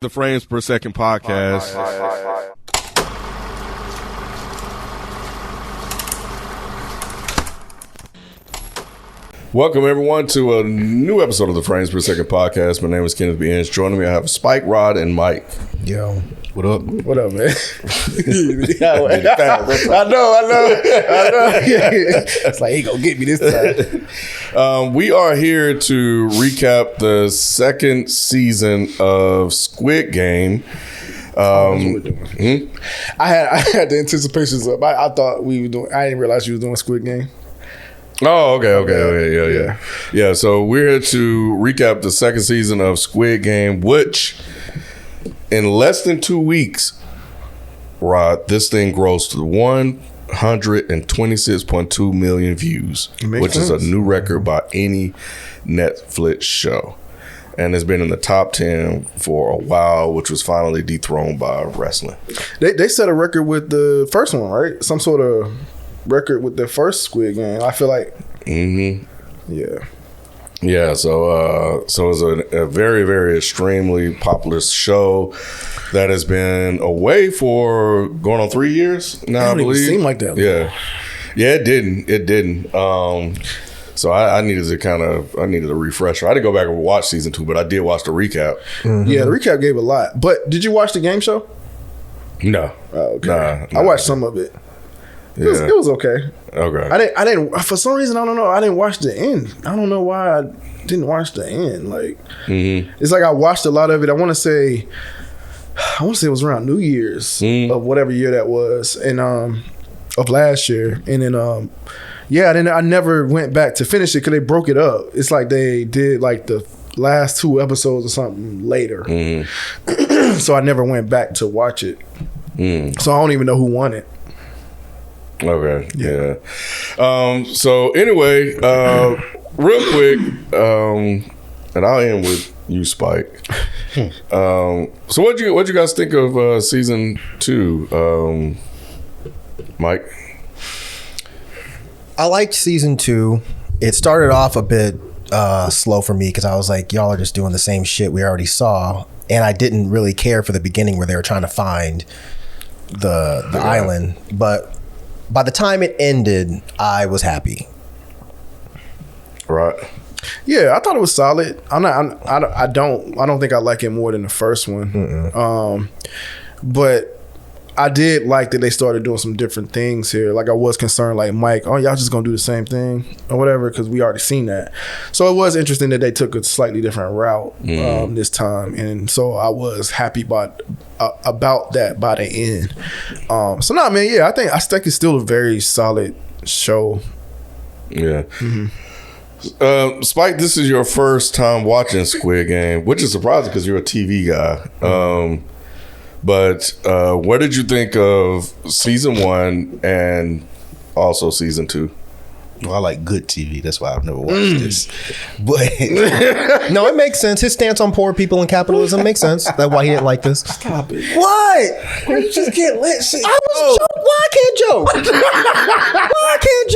The Frames Per Second podcast. Welcome everyone to a new episode of the Frames Per Second podcast. My name is Kenneth B. Inch. Joining me, I have Spike, Rod, and Mike. Yo, what up? What up, man? I know. It's like he gonna get me this time. We are here to recap the second season of Squid Game. I had the anticipations up. I thought we were doing. I didn't realize you were doing Squid Game. Oh, okay, yeah. So we're here to recap the second season of Squid Game, which in less than 2 weeks, Rod, this thing grossed 126.2 million views, which is a new record by any Netflix show. And it's been in the top 10 for a while, which was finally dethroned by wrestling. They set a record with the first one, right? Some sort of record with the first Squid Game. I feel like, yeah. So it's a very, very extremely popular show that has been away for going on 3 years now. I believe. It seemed like that. Yeah, it didn't. So I needed a refresher. I didn't go back and watch season 2, but I did watch the recap. Mm-hmm. Yeah, the recap gave a lot. But did you watch the game show? No. Oh, okay. Nah, I watched some of it. It was okay. Okay. I didn't. For some reason, I don't know. I didn't watch the end. I don't know why I didn't watch the end. Like, It's like I watched a lot of it. I want to say it was around New Year's of whatever year that was, and of last year. And then then I never went back to finish it because they broke it up. It's like they did like the last 2 episodes or something later. So I never went back to watch it. So I don't even know who won it. Okay. Yeah. So anyway, real quick, and I'll end with you, Spike. So what you guys think of season 2, Mike? I liked season 2. It started off a bit slow for me because I was like, y'all are just doing the same shit we already saw, and I didn't really care for the beginning where they were trying to find the island, but by the time it ended, I was happy. Right. Yeah, I thought it was solid. I don't think I like it more than the first one. But I did like that they started doing some different things here. Like I was concerned, like Mike, y'all just gonna do the same thing or whatever, because we already seen that. So it was interesting that they took a slightly different route this time, and so I was happy about that by the end. So nah, man, yeah, I think it's still a very solid show. Yeah. Spike, this is your first time watching Squid Game, which is surprising because you're a TV guy. But what did you think of season 1 and also season 2? Well, I like good TV. That's why I've never watched this. But no, it makes sense. His stance on poor people and capitalism makes sense. That's why he didn't like this. Stop it. What? You just can't let shit. I was joking. Why I can't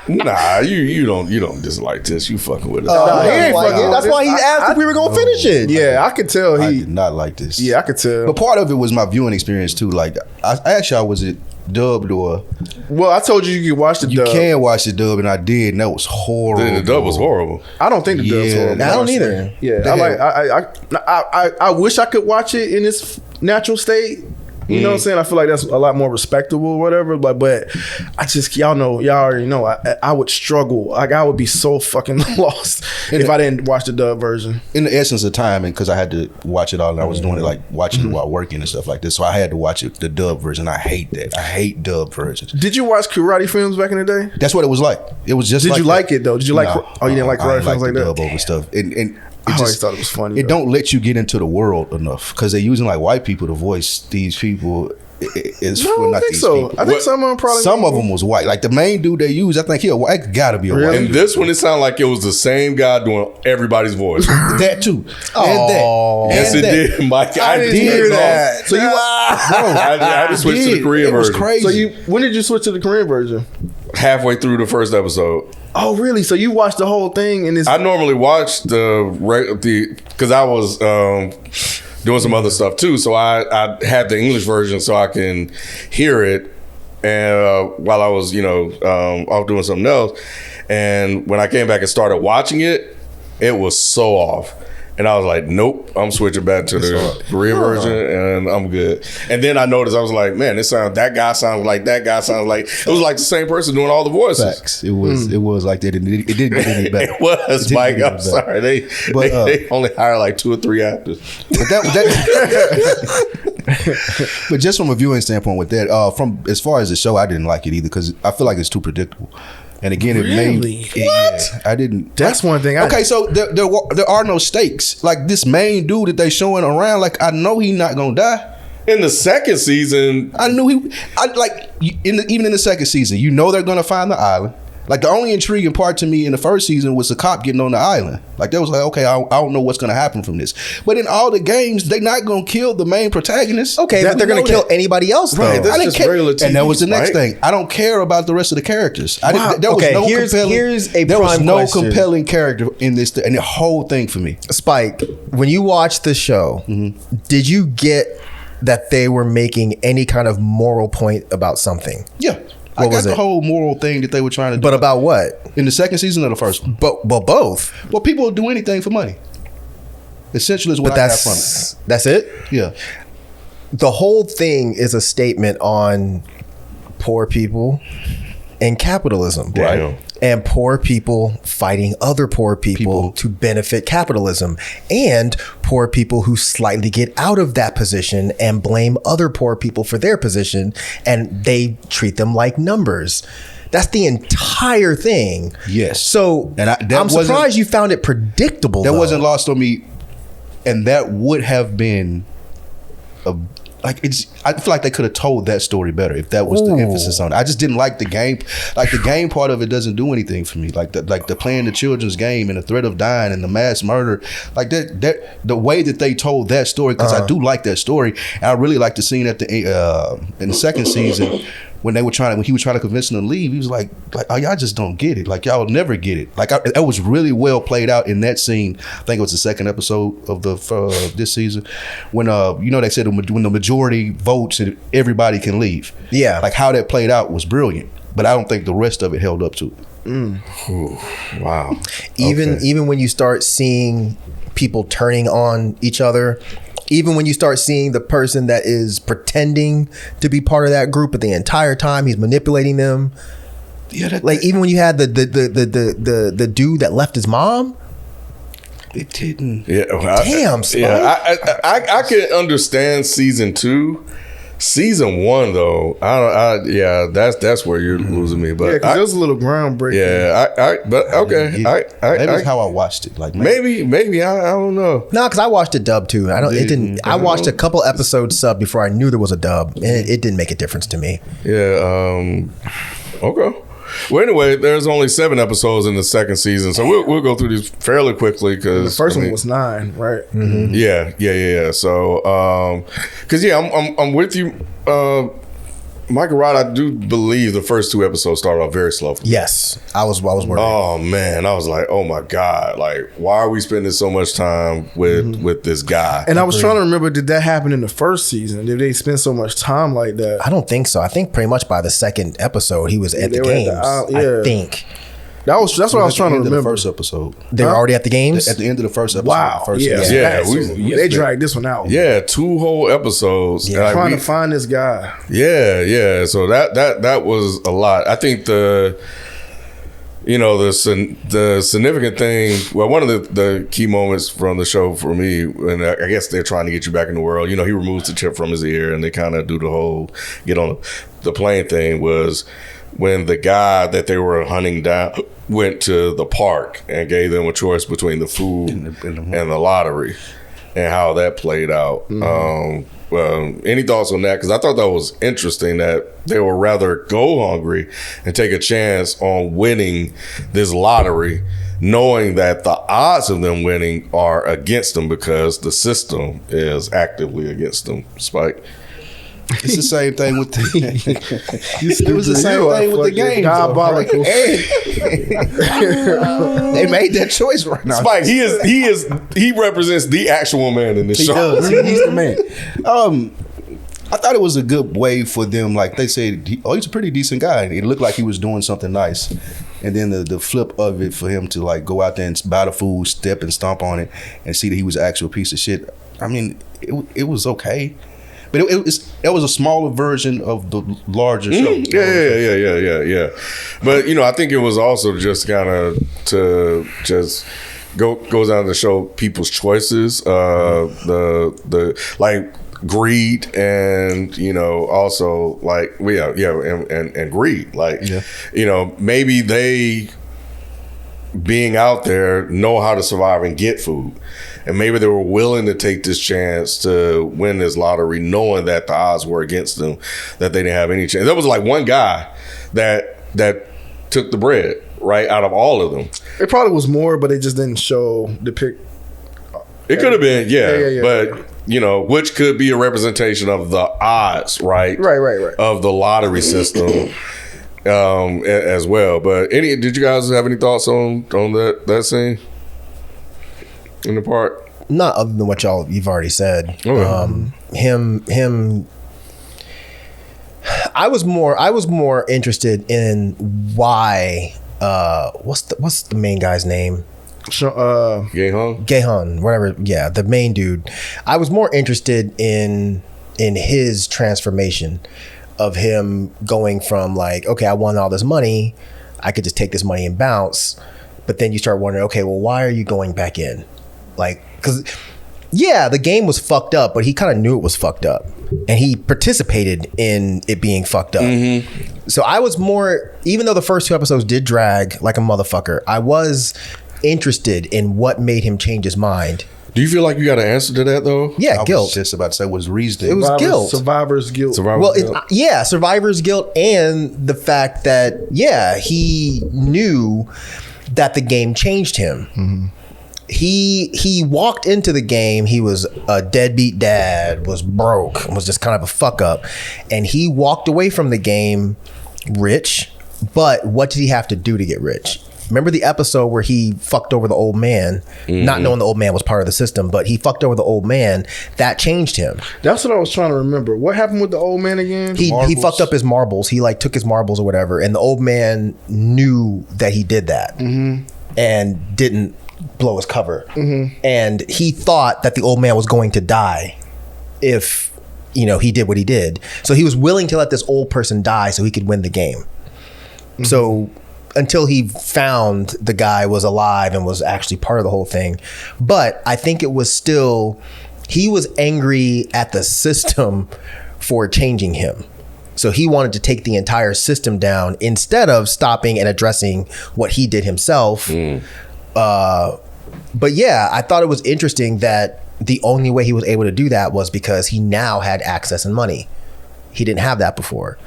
joke? Nah, you don't dislike this. You fucking with it. He ain't fucking. That's why he asked if we were gonna finish it. Yeah, I could tell I did not like this. Yeah, I could tell. But part of it was my viewing experience too. Like I was it dubbed or? Well, I told you could watch the dub. You can watch the dub, and I did, and that was horrible. The dub was horrible. I don't think the dub's horrible. I don't either. Yeah, I wish I could watch it in its natural state. You know what I'm saying? I feel like that's a lot more respectable or whatever. But I just, y'all already know, I would struggle. Like, I would be so fucking lost if I didn't watch the dub version. In the essence of time, and because I had to watch it all, and I was doing it like watching it while working and stuff like this. So I had to watch it, the dub version. I hate that. I hate dub versions. Did you watch karate films back in the day? That's what it was like. It was just Did like you that. like it, though? Did you like, No, you didn't like karate films like that? Dub over stuff. And I always thought it was funny. It don't let you get into the world enough because they're using like white people to voice these people. It's No, I don't think so. People. I think some of them probably. Some of them was white. Like the main dude they used, I think he a white. Gotta be a white. And this one, it sounded like it was the same guy doing everybody's voice. That too. Oh. And that. Yes, And it that. did, Mike. I didn't hear that. So you, I had to switch to the Korean it was version. crazy. So when did you switch to the Korean version? Halfway through the first episode. Oh, really? So you watched the whole thing and it's I normally watch because I was doing some other stuff too, so I had the English version so I can hear it, and while I was off doing something else, and when I came back and started watching it, it was so off. And I was like, nope, I'm switching back to the Korean version, and I'm good. And then I noticed, I was like, man, that guy sounds like that guy sounds like. It was like the same person doing all the voices. Facts. It was like that. It didn't get any better. It was, Mike. I'm sorry. They only hire like 2 or 3 actors. But but just from a viewing standpoint with that, from as far as the show, I didn't like it either because I feel like it's too predictable. And again, Really? I didn't. That's one thing. Okay, so there are no stakes. Like this main dude that they showing around, like I know he not gonna die. In the second season, I knew even in the second season, you know they're gonna find the island. Like the only intriguing part to me in the first season was the cop getting on the island. Like that was like, okay, I don't know what's gonna happen from this. But in all the games, they not gonna kill the main protagonist. Okay, but they're gonna kill anybody else though. Right, that's just regular TV, and that was the next Mike. thing. I don't care about the rest of the characters. Here's a there was prime no question. compelling character in this, and the whole thing for me. Spike, when you watched the show, did you get that they were making any kind of moral point about something? Yeah. I got the whole moral thing that they were trying to do. But about what? In the second season or the first one? But both. Well, people will do anything for money. Essentially is what I got from it. That's it? Yeah. The whole thing is a statement on poor people and capitalism. Right. And poor people fighting other poor people to benefit capitalism, and poor people who slightly get out of that position and blame other poor people for their position, and they treat them like numbers. That's the entire thing. Yes. So I'm surprised you found it predictable. That wasn't lost on me, and that would have been I feel like they could have told that story better if that was the emphasis on it. I just didn't like the game. Like the game part of it doesn't do anything for me. Like the playing the children's game and the threat of dying and the mass murder. Like that the way that they told that story, because I do like that story. And I really like the scene at in the second season when he was trying to convince them to leave. He was like, oh, y'all just don't get it. Like y'all will never get it. Like that was really well played out in that scene. I think it was the second episode of this season when they said when the majority votes and everybody can leave. Yeah, like how that played out was brilliant. But I don't think the rest of it held up to it. Ooh, wow. Even when you start seeing people turning on each other. Even when you start seeing the person that is pretending to be part of that group, but the entire time he's manipulating them. Yeah, even when you had the dude that left his mom. It didn't. Yeah. Damn. I can understand season 2. Season 1 though, that's where you're losing me. But because it was a little groundbreaking. Yeah, but okay. That's how I watched it. Like maybe I don't know. No, because I watched it dub too. I watched a couple episodes sub before I knew there was a dub, and it didn't make a difference to me. Yeah. Okay. Well, anyway, there's only 7 episodes in the second season, so we'll go through these fairly quickly because the first one was 9, right? Mm-hmm. Yeah. So, because I'm with you, Michael Rod. I do believe the first 2 episodes started off very slow. Yes, I was worried. Oh man, I was like, oh my god, like why are we spending so much time with this guy? And I was trying to remember, did that happen in the first season? Did they spend so much time like that? I don't think so. I think pretty much by the second episode he was at the games. I think. That's what I was trying to remember. The first episode, they were already at the games. At the end of the first episode. Wow. They dragged this one out. Yeah, 2 whole episodes. Yeah, trying to find this guy. Yeah. So that was a lot. I think the significant thing. Well, one of the key moments from the show for me, and I guess they're trying to get you back in the world. He removes the chip from his ear, and they kind of do the whole get on the plane thing. Was when the guy that they were hunting down went to the park and gave them a choice between the food and the lottery, and how that played out. Any thoughts on that? Because I thought that was interesting that they would rather go hungry and take a chance on winning this lottery, knowing that the odds of them winning are against them because the system is actively against them. Spike? It's the same thing with the. It was the You same are thing with the fucking game. diabolical. They made that choice right now. Spike, he represents the actual man in this He show. does. He's the man. I thought it was a good way for them. Like they said, he's a pretty decent guy. It looked like he was doing something nice. And then the flip of it for him to like go out there and buy the food, step and stomp on it, and see that he was an actual piece of shit. I mean, it was okay. But it was a smaller version of the larger show. Yeah. But I think it was also just kind of to just goes on to show people's choices, the like greed and also like and greed, like maybe they being out there know how to survive and get food. And maybe they were willing to take this chance to win this lottery, knowing that the odds were against them, that they didn't have any chance. There was like one guy that took the bread, right, out of all of them. It probably was more, but it just didn't depict. It could have been, Yeah. but which could be a representation of the odds, right? Right. Of the lottery system. As well. But did you guys have any thoughts on that scene in the park? Not other than what you've already said. Okay. Him. I was more interested in why. What's the main guy's name? Gaehan, whatever. Yeah, the main dude. I was more interested in his transformation of him going from like, okay, I won all this money, I could just take this money and bounce. But then you start wondering, okay, well, why are you going back in? Like, because the game was fucked up, but he kind of knew it was fucked up, and he participated in it being fucked up. Mm-hmm. So I was more, even though the first 2 episodes did drag like a motherfucker, I was interested in what made him change his mind. Do you feel like you got an answer to that though? Yeah, guilt. I was just about to say was reason. It was guilt. Survivor's guilt. Survivor's guilt, and the fact that he knew that the game changed him. Mm-hmm. He walked into the game. He was a deadbeat dad, was broke, was just kind of a fuck up, and he walked away from the game rich. But what did he have to do to get rich? Remember the episode where he fucked over the old man, not knowing the old man was part of the system, but he fucked over the old man. That changed him. That's what I was trying to remember. What happened with the old man again? He fucked up his marbles. He like took his marbles or whatever, and the old man knew that he did that and didn't blow his cover. Mm-hmm. And he thought that the old man was going to die if he did what he did. So he was willing to let this old person die so he could win the game. Mm-hmm. So until he found the guy was alive and was actually part of the whole thing. But I think it was still, he was angry at the system for changing him. So he wanted to take the entire system down instead of stopping and addressing what he did himself. But yeah, I thought it was interesting that the only way he was able to do that was because he now had access and money. He didn't have that before.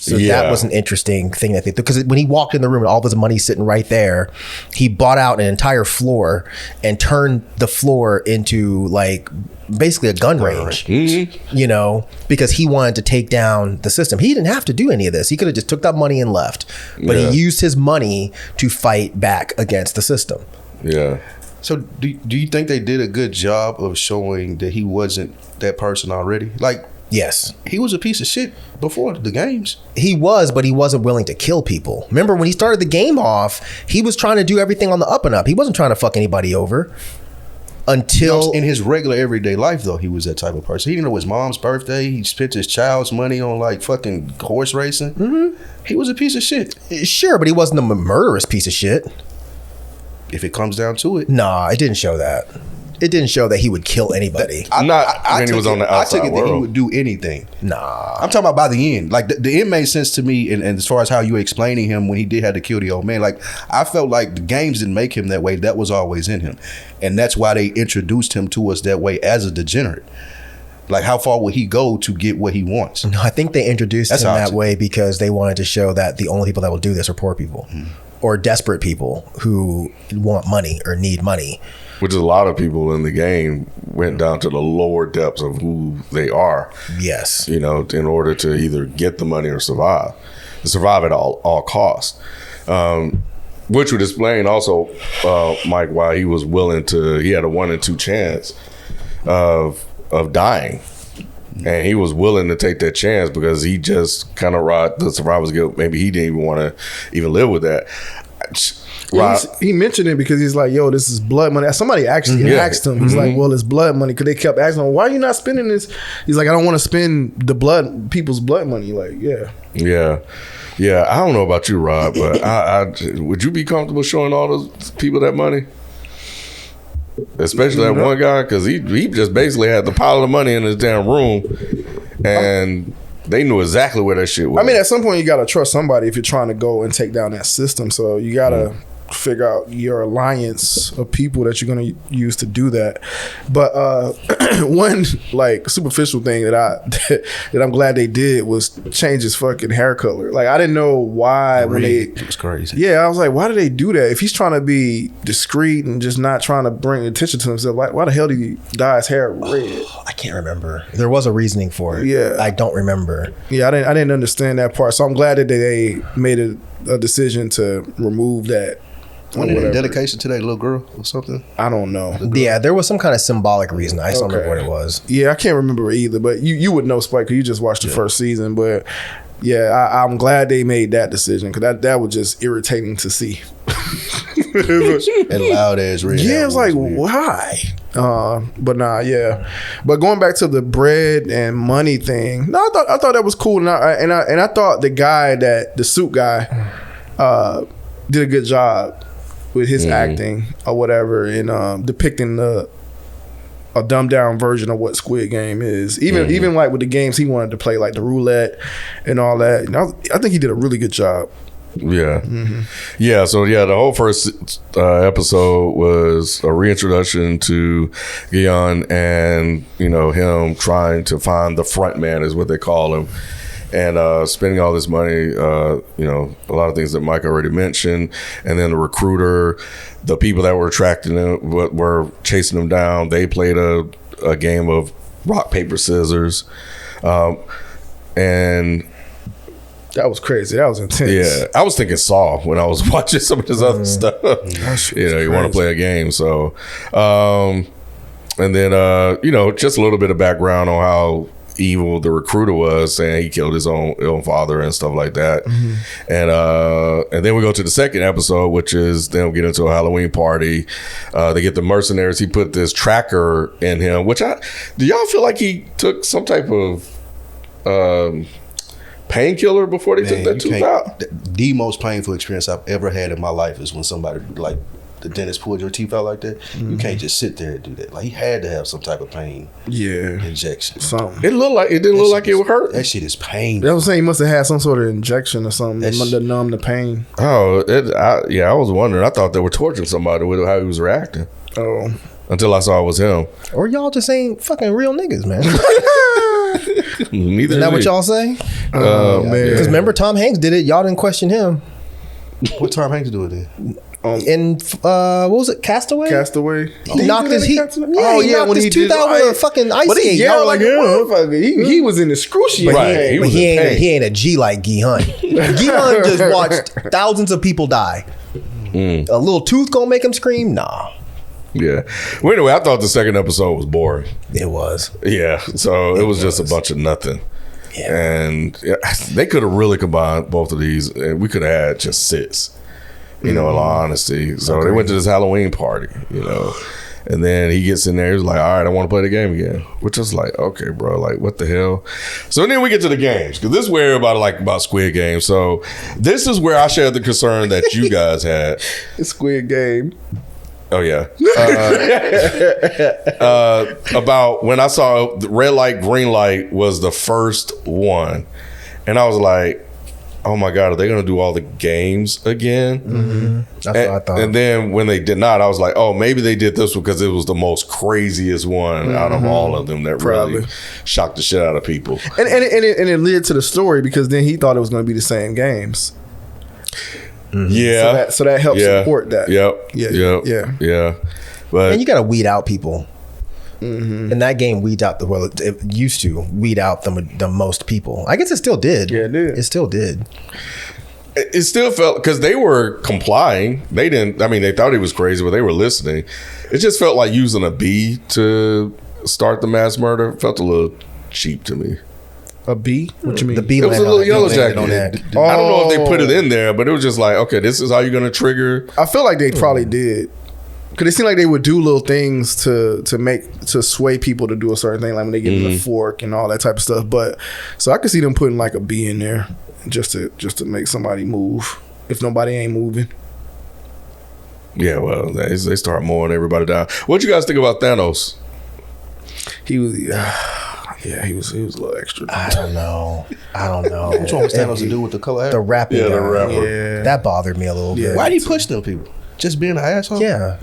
So that was an interesting thing that because when he walked in the room and all this money sitting right there, he bought out an entire floor and turned the floor into like basically a gun range, because he wanted to take down the system. He didn't have to do any of this. He could have just took that money and left, but he used his money to fight back against the system. Yeah. So do you think they did a good job of showing that he wasn't that person already? Like, yes, he was a piece of shit before the games. He was, but he wasn't willing to kill people. Remember when he started the game off, he was trying to do everything on the up and up. He wasn't trying to fuck anybody over until in his regular everyday life. Though he was that type of person. He didn't know his mom's birthday. He spent his child's money on like fucking horse racing. Mm-hmm. He was a piece of shit. Sure, but he wasn't a murderous piece of shit. If it comes down to it. Nah, it didn't show that. It didn't show that he would kill anybody. I took it that he would do anything. Nah. I'm talking about by the end. Like the end made sense to me, and as far as how you were explaining him when he did have to kill the old man, like I felt like the games didn't make him that way. That was always in him. And that's why they introduced him to us that way as a degenerate. Like how far would he go to get what he wants? No, I think they introduced him that way because they wanted to show that the only people that will do this are poor people or desperate people who want money or need money. which is a lot of people in the game went down to the lower depths of who they are. Yes. You know, in order to either get the money or survive at all costs. Which would explain also, Mike, why he was willing to. He had a 1 in 2 chance of dying, and he was willing to take that chance because he just kind of ride the survivor's guilt. Maybe he didn't even want to even live with that. He mentioned it because he's like, yo, this is blood money. Somebody actually asked him. He's like, well, it's blood money. Because they kept asking him, why are you not spending this? He's like, I don't want to spend people's blood money. Like, yeah. I don't know about you, Rob, but I would you be comfortable showing all those people that money? Especially that one guy, because he just basically had the pile of money in his damn room, and they knew exactly where that shit was. I mean, at some point, you got to trust somebody if you're trying to go and take down that system. So you got to figure out your alliance of people that you're going to use to do that. But one like superficial thing that I'm glad they did was change his fucking hair color. Like, I didn't know why it was crazy. Yeah, I was like, why did they do that? If he's trying to be discreet and just not trying to bring attention to himself, like, why the hell did he dye his hair red? I can't remember. There was a reasoning for it. Yeah, I don't remember. Yeah, I didn't understand that part. So I'm glad that they made a decision to remove that. Wasn't it a dedication to that little girl or something? I don't know. Yeah, there was some kind of symbolic reason. I just don't remember what it was. Yeah, I can't remember either. But you would know, Spike, because you just watched the first season. But yeah, I'm glad they made that decision because that was just irritating to see. And loud as red. Yeah, it was like, why? But nah, yeah. But going back to the bread and money thing, no, I thought that was cool, and I thought the suit guy did a good job with his acting or whatever in depicting a dumbed down version of what Squid Game is. Even like with the games he wanted to play, like the roulette and all that. And I think he did a really good job. Yeah. Yeah. So the whole first episode was a reintroduction to Guion and, him trying to find the front man is what they call him. And spending all this money, a lot of things that Mike already mentioned, and then the recruiter, the people that were attracting him, were chasing him down. They played a game of rock, paper, scissors, and that was crazy. That was intense. Yeah, I was thinking Saw when I was watching some of this other stuff. You want to play a game, so and then just a little bit of background on how evil the recruiter was, saying he killed his own father and stuff like that. And then we go to the second episode, which is them get into a Halloween party. They get the mercenaries. He put this tracker in him, do y'all feel like he took some type of painkiller before they took that tooth out? The most painful experience I've ever had in my life is when somebody, like the dentist, pulled your teeth out like that. You can't just sit there and do that. Like, he had to have some type of pain injection. Something. It didn't look like it would hurt. That shit is painful. That was saying he must have had some sort of injection or something to numb the pain. Oh, I was wondering. I thought they were torturing somebody with how he was reacting. Oh. Until I saw it was him. Or y'all just ain't fucking real niggas, man. Neither. Isn't that what y'all say? Man. Because remember, Tom Hanks did it. Y'all didn't question him. What Tom Hanks do with it? In what was it? Castaway. He knocked his he knocked when his he tooth did out with a fucking ice but skate. he yelled like a motherfucker. He was in excruciating. Right. He ain't a G like Gi-hun. Gi-hun just watched thousands of people die. A little tooth gonna make him scream? Nah. Yeah. Well, anyway, I thought the second episode was boring. It was. Yeah. So it was just a bunch of nothing. Yeah. And they could have really combined both of these, and we could have had just sits. In all honesty. So they went to this Halloween party, and then he gets in there, he's like, all right, I want to play the game again. Which is like, okay, bro, like, what the hell? So then we get to the games, because this is where everybody like about Squid Game. So this is where I shared the concern that you guys had. Squid Game. Oh, yeah. About when I saw the red light, green light was the first one. And I was like, oh my God, are they going to do all the games again? That's what I thought. And then when they did not, I was like, oh, maybe they did this because it was the most craziest one out of all of them that really shocked the shit out of people. And it led to the story because then he thought it was going to be the same games. Yeah. So that helps support that. Yep. But And you got to weed out people. And that game weeds out it used to weed out the most people. I guess it still did. Yeah, it did. It still did. it still felt, because they were complying. They didn't, I mean, they thought he was crazy, but they were listening. It just felt like using a bee to start the mass murder. Felt a little cheap to me. A bee? What you mean? The bee It was a landed little on yellow that. jacket. On that. I don't know if they put it in there, but it was just like, okay, this is how you're going to trigger. I feel like they probably did. Because it seemed like they would do little things to sway people to do a certain thing, like when they get in the fork and all that type of stuff. But so I could see them putting like a bee in there just to make somebody move if nobody ain't moving. Yeah, well, they start mowing everybody down. What you guys think about Thanos? He was, he was a little extra. I don't know. Which one was Thanos to do with the color hair? The rapping. Yeah, the guy. rapper. Yeah. That bothered me a little bit. Why did he push them people? Just being an asshole? Yeah.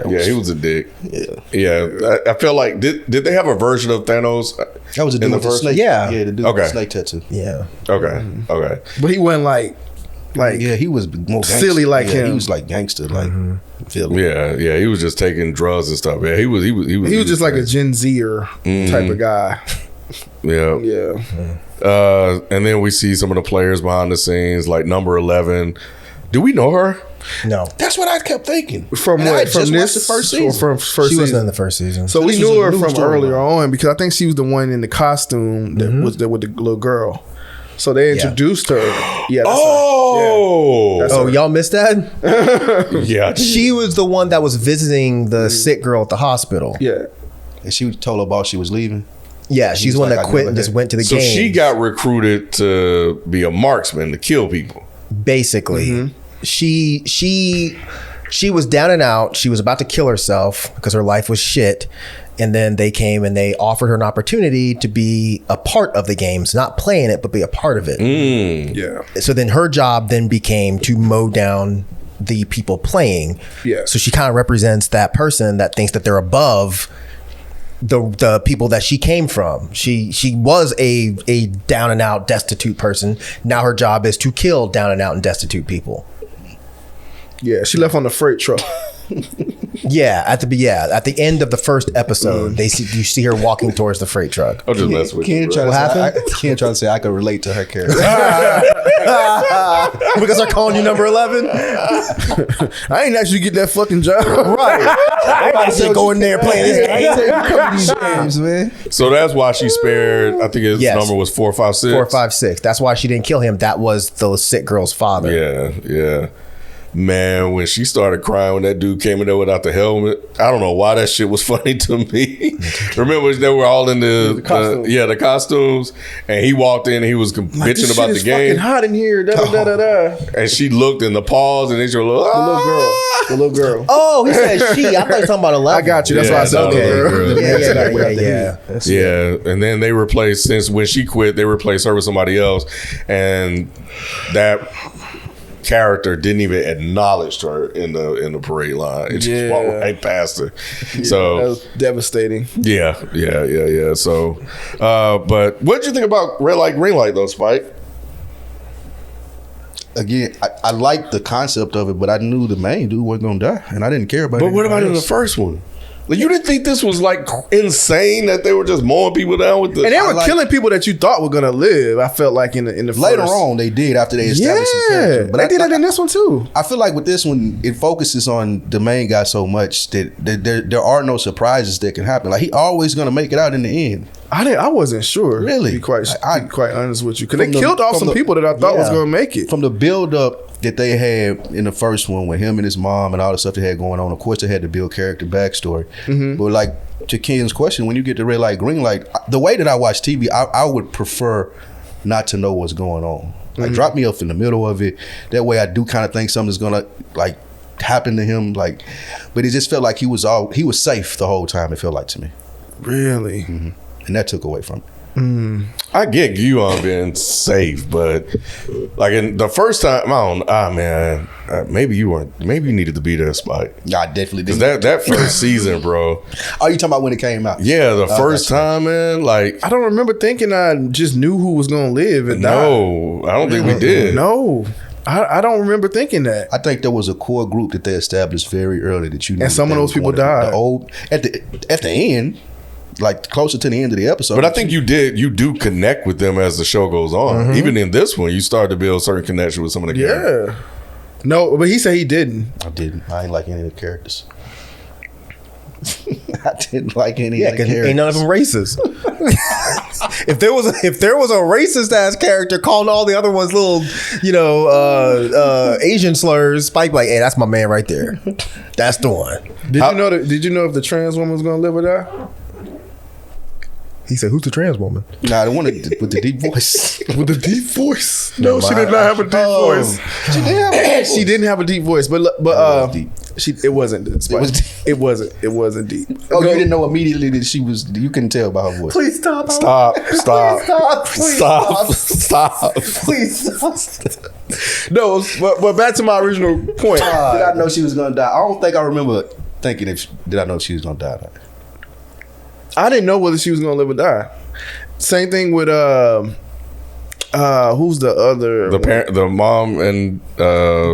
Yeah, he was a dick. Yeah, I feel like did they have a version of Thanos? That was a dude In the with the first- snake. Yeah. Yeah, the dude with the snake tattoo. Yeah. Okay, okay. But he wasn't like Yeah, he was more gangster. silly like Yeah, him. He was like gangster, like feel me? Yeah, he was just taking drugs and stuff. Yeah, he was just like a Gen Zer type of guy. Yeah. Yeah. And then we see some of the players behind the scenes, like number 11. Do we know her? No. That's what I kept thinking. From And I what? just From watched this the first or season. from first She season? wasn't in the first season. So we This knew was a her new from storyline. earlier on because I think she was the one in the costume that was there with the little girl. So they introduced her. Yeah. That's Oh, That's Oh, her. y'all missed that? yeah. She was the one that was visiting the sick girl at the hospital. Yeah. And she told her boss she was leaving. Yeah, she's was the one like, that I quit never and just did. went to the So game. she got recruited to be a marksman to kill people. Basically. She was down and out. She was about to kill herself because her life was shit. And then they came and they offered her an opportunity to be a part of the games, not playing it, but be a part of it. Yeah. So then her job then became to mow down the people playing. Yeah. So she kind of represents that person that thinks that they're above the people that she came from. She was a down and out destitute person. Now her job is to kill down and out and destitute people. Yeah. She left on the freight truck. Yeah, at the end of the first episode, you see her walking towards the freight truck. I'll just mess with Ken you. trying Bro. to What say, happened? Ken trying to say I could relate to her character. Because they're calling you number 11. I ain't actually get that fucking job. Right. I said go in there playing this game. James, man. So that's why she spared. I think his Yes. number was 456. 456. That's why she didn't kill him. That was the sick girl's father. Yeah. Man, when she started crying when that dude came in there without the helmet, I don't know why that shit was funny to me. Remember they were all in the costumes. the costumes, and he walked in and he was Like, this bitching about shit the is game, fucking hot in here. Da, da, da, da, da. and she looked in the pause, and then she was like, The little girl. Oh, he said she. I thought you were talking about 11. I got you. That's Yeah, why I said no, little little girl. girl. Yeah. Yeah, and then they replaced, since when she quit, they replaced her with somebody else, and that character didn't even acknowledge her in the parade line. It just walked right past her. That So was devastating. yeah. So, but what did you think about red light, green light, though, Spike? Again, I liked the concept of it, but I knew the main dude wasn't gonna die, and I didn't care about it. But what about in the first one? Like, you didn't think this was like insane that they were just mowing people down with the? And they were like- killing people that you thought were gonna live. I felt like in the Later first. on, they did after they established some Yeah, characters. they did that in this one too. I feel like with this one, it focuses on the main guy so much that there are no surprises that can happen. Like, he always gonna make it out in the end. I wasn't sure. Really? to be quite I- quite honest with you, because they From the- killed off from some the- people that I thought was Yeah. gonna make it. From the build up that they had in the first one with him and his mom and all the stuff they had going on, of course they had to build character backstory. But like to Ken's question, when you get to red light, green light, the way that I watch TV, I would prefer not to know what's going on. Like, drop me off in the middle of it. That way I do kind of think something's gonna like happen to him. Like, but it just felt like he was safe the whole time. It felt like to me, Really? and that took away from it. I get you on being safe, but like in the first time, man, maybe you weren't. Maybe you needed to be there, Spike. I definitely Because did. that first season, bro. Oh, you talking about when it came out? Yeah, the first gotcha. time, man. Like, I don't remember thinking I just knew who was gonna live and die. no, I don't think we did. No. I don't remember thinking that. I think there was a core group that they established very early that you knew. And some of those people died. The old at the end, like closer to the end of the episode. But I think you do connect with them as the show goes on. Even in this one, you start to build certain connection with some of the characters. Yeah. No, but he said he didn't. I didn't. I ain't like any of the characters. I didn't like any of the characters. Ain't none of them racist. if there was a racist ass character calling all the other ones little, Asian slurs, Spike like, hey, that's my man right there. That's the one. Did you know if the trans woman was gonna live or die? He said, "Who's the trans woman?" Nah, the one with the deep voice. With the deep voice? No, she did not have a deep voice. She didn't have a deep voice, but deep. It wasn't. It wasn't deep. Oh, you didn't know immediately that she was. You couldn't tell by her voice. Please stop. Stop. Please stop. No, but back to my original point. Did I know she was gonna die? I don't think I remember thinking did I know she was gonna die? I didn't know whether she was gonna live or die. Same thing with who's the other The mom and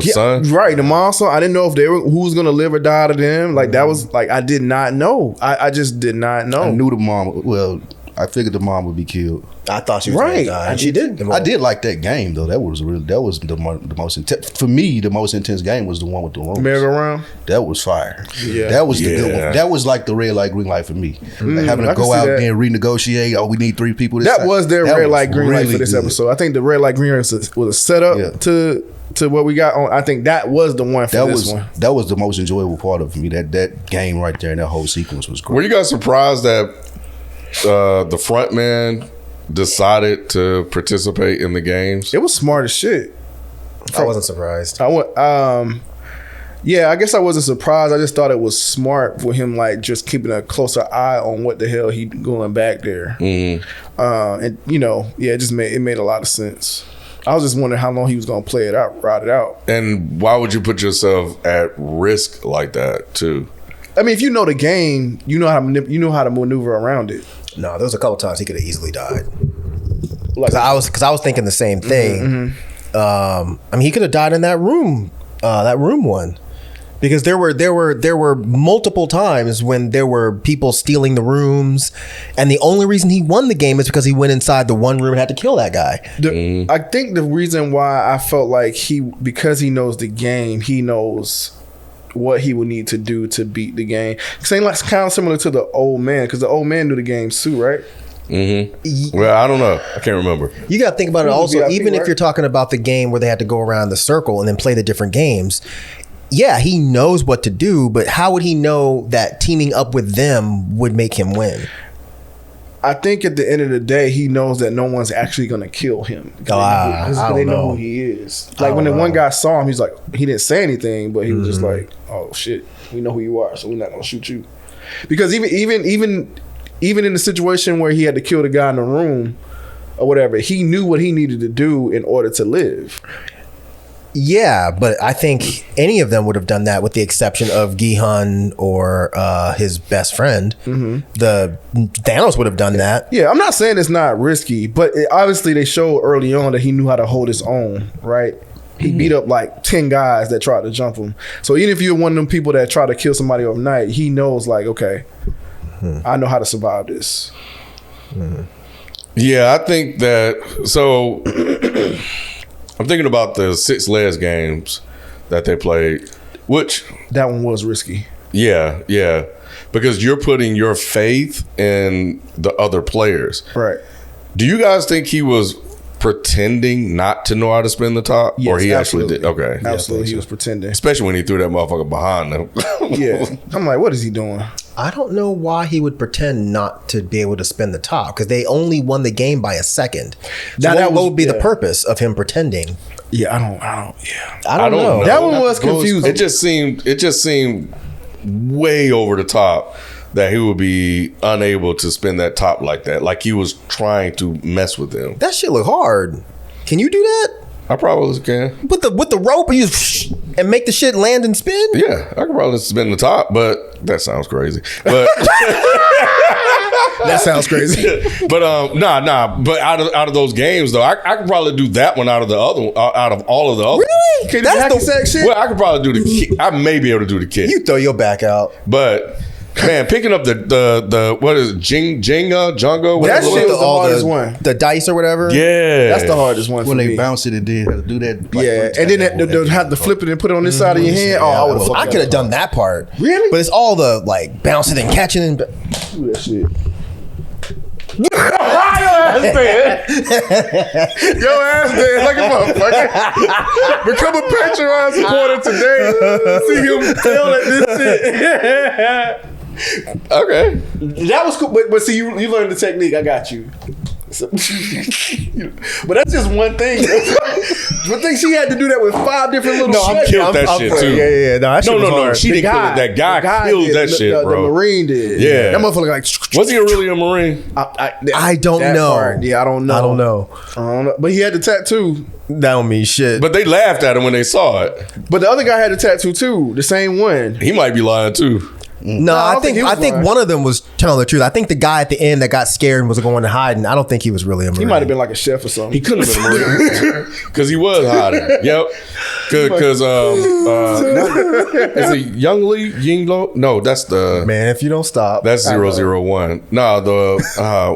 son. Right, the mom son. I didn't know if who was gonna live or die out of them. Like that was like I did not know. I just did not know. I knew the mom. Well, I figured the mom would be killed. I thought she was right, gonna die, and she didn't. I did like that game though. That was the most intense for me. The most intense game was the one with the rooms. Merry-go-round. That was fire. Yeah, that was the good one. That was like the red light, green light for me. Like having to go out and renegotiate. Oh, we need 3 people. This time. Was their red light, green light for this episode. I think the red light, green light was a setup to what we got on. I think that was the one for this one. That was the most enjoyable part of me. That game right there and that whole sequence was great. Were you guys surprised that the front man decided to participate in the games? It was smart as shit. I wasn't surprised. Yeah, I guess I wasn't surprised. I just thought it was smart for him, like just keeping a closer eye on what the hell he going back there. And it made a lot of sense. I was just wondering how long he was going to play it out, ride it out. And why would you put yourself at risk like that too? I mean, if you know the game, you know how to maneuver around it. No, there was a couple times he could have easily died. Because I was thinking the same thing. I mean, he could have died in that room one, because there were multiple times when there were people stealing the rooms, and the only reason he won the game is because he went inside the one room and had to kill that guy. I think the reason why I felt like because he knows the game, he knows what he would need to do to beat the game. Same, like kind of similar to the old man, because the old man knew the game too, right? Well, I don't know. I can't remember. You got to think about it also. VIP, even if you're talking about the game where they had to go around the circle and then play the different games, yeah, he knows what to do, but how would he know that teaming up with them would make him win? I think at the end of the day, he knows that no one's actually going to kill him. They know who he is. Like when the one guy saw him, he's like, he didn't say anything, but he was just like, "Oh shit, we know who you are, so we're not going to shoot you." Because even in the situation where he had to kill the guy in the room or whatever, he knew what he needed to do in order to live. Yeah, but I think any of them would have done that, with the exception of Gi-hun or his best friend. The Thanos would have done that. Yeah, I'm not saying it's not risky, but obviously they showed early on that he knew how to hold his own, right? He beat up like 10 guys that tried to jump him. So even if you're one of them people that try to kill somebody overnight, he knows like, okay, I know how to survive this. Yeah, I think that. So I'm thinking about the 6 Legs games that they played, which that one was risky. Yeah, because you're putting your faith in the other players. Right. Do you guys think he was pretending not to know how to spin the top? Yes, or he absolutely. actually did? Okay. Absolutely, he was pretending. Especially when he threw that motherfucker behind them. Yeah. I'm like, what is he doing? I don't know why he would pretend not to be able to spin the top, because they only won the game by a second. So what would be the purpose of him pretending? Yeah, I don't know. That one was confusing. It just seemed way over the top that he would be unable to spin that top like that. Like he was trying to mess with them. That shit look hard. Can you do that? I probably can. With the rope and make the shit land and spin? Yeah, I could probably spin the top, but that sounds crazy. But That sounds crazy. But nah. But out of those games though, I could probably do that one out of all of the other. Really? Can you hack and sack shit? Well, I could probably do the kid. I may be able to do the kid. You throw your back out. But man, picking up the what is it, Jenga, whatever. That shit was the all hardest one. The dice or whatever. Yeah, That's the hardest one When for they me. bounce it and did have to do that. Like, Yeah, and then they'll have to flip it and put it on this side of your hand. Oh, I would have. I could have done that part. Really? But it's all the like bouncing and catching and. do that shit. Your ass dead like a motherfucker. Become a Patreon supporter today. See him fail at this shit. Okay. That was cool, but see, you learned the technique. I got you. So, but that's just one thing. One thing she had to do that with 5 different little. She killed that shit too. Yeah. No, that shit was No. hard. She didn't kill it. That guy killed that shit, bro. The Marine did. Yeah. That motherfucker like. Was he really a Marine? I don't know. I don't know. I don't know. But he had the tattoo. That don't mean shit. But they laughed at him when they saw it. But the other guy had a tattoo too. The same one. He might be lying too. No, I I don't think think he was lying. one of them was telling the truth. I think the guy at the end that got scared and was going to hide, and I don't think he was really a Marine. He might have been like a chef or something. He couldn't have been a Marine because he was hiding. Yep. Because is it Young Lee Yinglo? No, that's the Man, if you don't stop, that's 001. No, the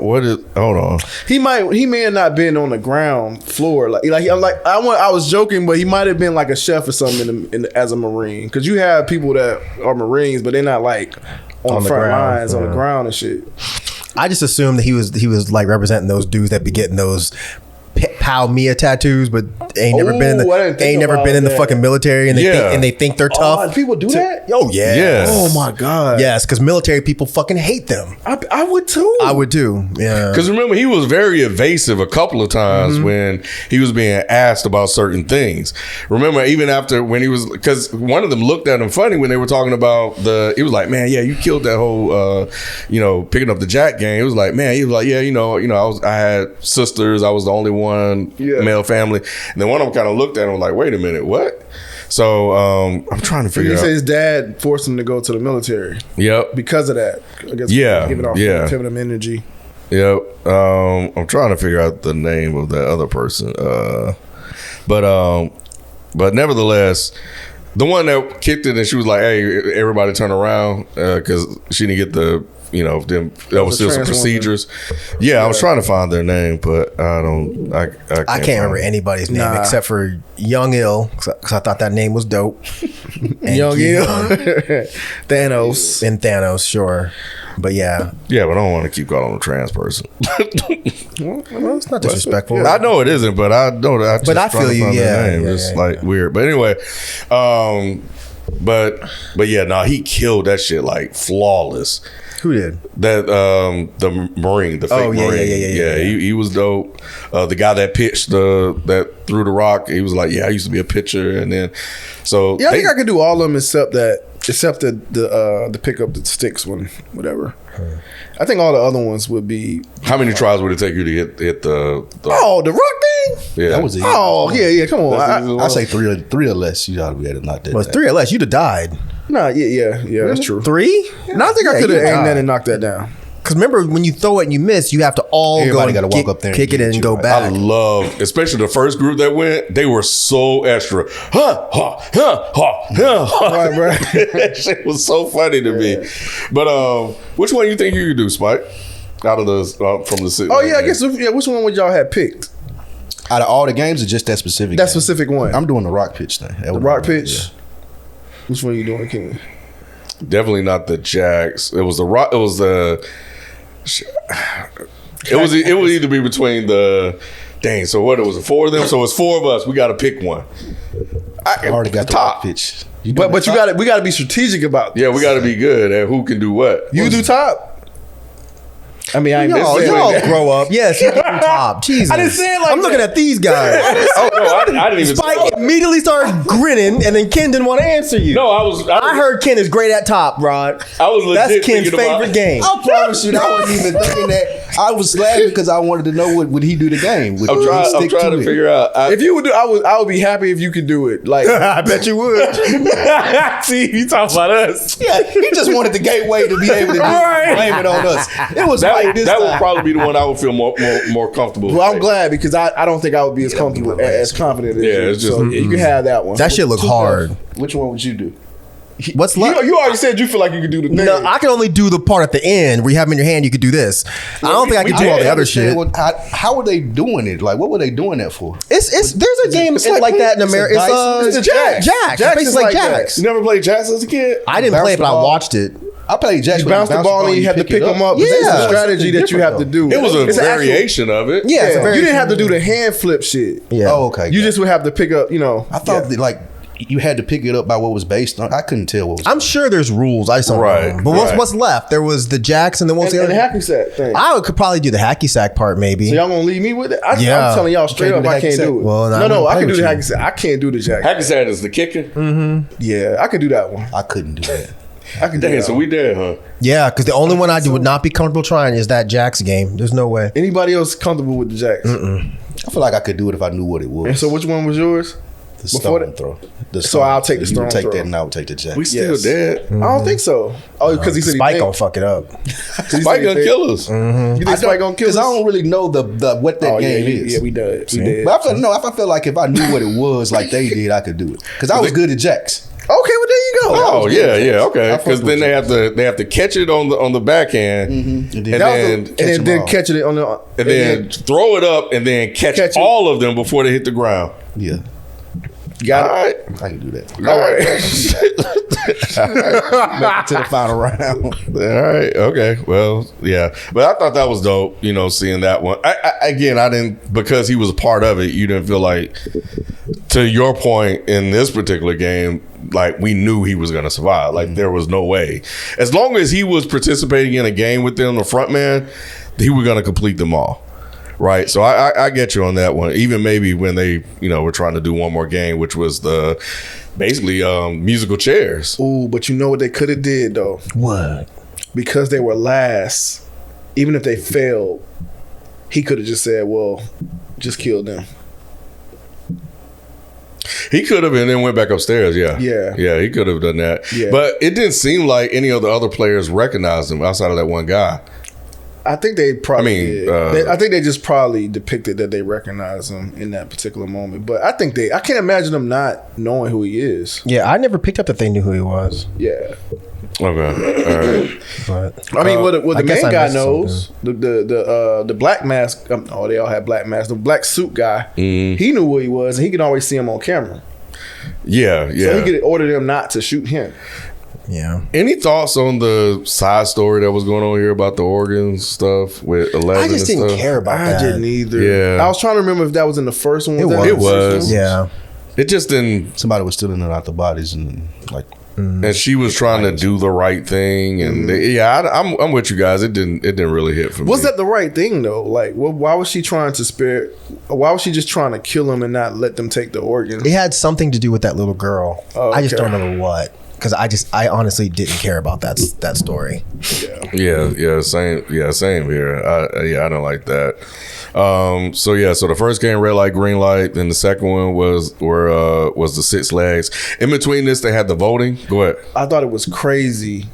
what is? Hold on. He may have not been on the ground floor. I was joking, but he might have been like a chef or something as a Marine. Because you have people that are Marines, but they're not like on the front ground, lines on the ground and shit. I just assumed that he was like representing those dudes that be getting those Pal Mia tattoos, but ain't never been in the fucking military, and they think they're tough. Oh, people do that? Oh yeah. Yes. Oh my god. Yes, because military people fucking hate them. I would too. I would too. Yeah. Because remember, he was very evasive a couple of times when he was being asked about certain things. Remember, even after when he was, because one of them looked at him funny when they were talking about he was like, man, yeah, you killed that whole, picking up the Jack gang. It was like, man, he was like, yeah, I had sisters. I was the only one male family. And then one of them kind of looked at him like, wait a minute, what? So I'm trying to figure out. He said his dad forced him to go to the military. Yep. Because of that. I guess giving off feminine energy. Yep. I'm trying to figure out the name of that other person. But nevertheless, the one that kicked it and she was like, hey, everybody turn around because she didn't get the, there was still some procedures. Yeah, I was trying to find their name, but I can't remember anybody's name except for Young Ill, because I thought that name was dope. Young Ill. Thanos. And Thanos, sure. But yeah. Yeah, but I don't want to keep calling him a trans person. Well, it's not disrespectful. I know it isn't, but I know that. But I feel you, It's like weird. But anyway, but yeah, no, he killed that shit like flawless. Who did? That the Marine, the fake Marine. Yeah. He was dope. The guy that pitched that threw the rock, he was like, yeah, I used to be a pitcher, and then so I think I could do all of them except the pick up the sticks one, whatever. I think all the other ones would be. How many tries would it take you to hit the the rock thing? Yeah, that was easy. Oh yeah, come on. I say three or less. You ought to be able to knock that. Well, it's 3 or less. You'd have died. Nah, yeah, that's true. 3? No, I think I could have aimed that and knocked that down. Because remember, when you throw it and you miss, you have to Everybody gotta walk up there and kick it get and you, go right? back. I love, especially the first group that went. They were so extra. Right. That shit was so funny to me. But which one you think you could do, Spike? Out of the from the city. Oh yeah, I guess. Which one would y'all have picked? Out of all the games, or just that specific? That game? specific one. I'm doing the rock pitch thing. The rock pitch. Yeah. Which one are you doing, King? Definitely not the Jacks. It was the rock. It was the. It was either be between the. Dang. So what? It was 4 of them. So it's 4 of us. We got to pick one. I already got the rock pitch. But we got to be strategic about this. Yeah, we got to be good at who can do what. You do top. I mean, I ain't y'all grow up. Yes, you do top. Jesus. I didn't say it like I'm looking at these guys. Oh no, I didn't even. Spike immediately started grinning, and then Ken didn't want to answer you. No, I heard Ken is great at top, Rod. I was legit That's Ken's thinking favorite game. I promise you, I wasn't even thinking that. I was laughing because I wanted to know what would he do the game. Would I'm he trying stick to it? figure out. If you would do, I would be happy if you could do it. Like, I bet you would. see, you talking about us? Yeah, he just wanted the gateway to be able to blame it on us. It was that like this. that would time. probably be the one I would feel more comfortable. Well, I'm with. glad because I don't think I would be as comfortable, as confident as Yeah, you. it's just- so you can have that one. That shit look hard. Which one would you do? What's left? You already said you feel like you could do the thing. No, I can only do the part at the end where you have them in your hand. You could do this. I don't think I could do all the other shit. How were they doing it? Like, what were they doing that for? There's a game like that in America. It's It's Jacks. Jacks. Jacks It's is basically like that. Jacks. You never played Jacks as a kid? I didn't play it, but I watched it. I played Jacks. You bounce the ball and you had to pick them up. Yeah. It's a strategy that you have to do. It was a It's an actual- variation of it. Yeah, it's a You variation. didn't have to do the hand flip shit. Yeah. Oh, okay. You just would have to pick up, I thought that, like, you had to pick it up by what was based on. I couldn't tell what was. I'm sure there's rules. I just don't Right, know. But right. what's left? There was the Jacks and then what's and the the other? hacky sack thing. I could probably do the hacky sack part maybe. So y'all gonna leave me with it? Yeah. I'm telling y'all straight Can't up, do the I can't hacky sack? do it. Well, then I no, wouldn't I play can do with the you. hacky sack. I can't do the jack. Hacky sack is the kicker. Yeah, I could do that one. I couldn't do that. I can do Damn, that so one. we dead, huh? Yeah, because the only one I would not be comfortable trying is that Jacks game. There's no way. Anybody else comfortable with the jacks? I feel like I could do it if I knew what it was. And so which one was yours? The before stone that- throw. The So stone I'll take the throw. You would stone take throw. that, and I would take the Jack. We still Yes. dead. I don't think so. Oh, because he said Spike he gonna fuck it up. Spike gonna kill us. You think Spike gonna kill us? because I don't really know the what that game is. Yeah, we did. We did. But I feel like if I knew what it was, like they did, I could do it. Because I was good at Jacks. Okay, well there you go. Oh yeah, okay. I Because fuck then with they have to catch it on the backhand, And and then- then and then all. catch it on the and then throw it up, and then catch Catch it. all of them before they hit the ground. Yeah, got All it. right, I can do that. All right. Make it to the final round. all right, okay. Well, yeah, but I thought that was dope. Seeing that one. I didn't, because he was a part of it. You didn't feel like, to your point in this particular game, like we knew he was going to survive. Like there was no way. As long as he was participating in a game with them, the front man, he was going to complete them all. Right. So I get you on that one. Even maybe when they, were trying to do one more game, which was the basically musical chairs. Ooh, but you know what they could have did though? What? Because they were last, even if they failed, he could have just said, well, just kill them. He could have, and then went back upstairs. Yeah. Yeah. Yeah, he could have done that. Yeah. But it didn't seem like any of the other players recognized him outside of that one guy. I think they probably did. uh, I think they just probably depicted that they recognize him in that particular moment. But I can't imagine them not knowing who he is. Yeah, I never picked up that they knew who he was. Yeah. Okay. All right. But I mean, what I the guess main I guy missed knows, the black mask. They all had black masks. The black suit guy, he knew who he was, and he could always see him on camera. Yeah. Yeah. So he could order them not to shoot him. yeah, Any thoughts on the side story that was going on here about the organs stuff with 11? I just and didn't stuff? care about I that. didn't either. Yeah. I was trying to remember if that was in the first one. It that was. in It the first was. one? Yeah, It just didn't. Somebody was stealing it out the bodies and like. And she was trying to do the right thing, and I'm with you guys. It didn't really hit for me. Was that the right thing though? Like, why was she trying to spare? Why was she just trying to kill him and not let them take the organs? it had something to do with that little girl. Oh, I just okay. don't remember what, because I honestly didn't care about that story. Yeah, same here. I don't like that. So the first game, red light, green light. Then the second one was the 6 legs. In between this, they had the voting. Go ahead. I thought it was crazy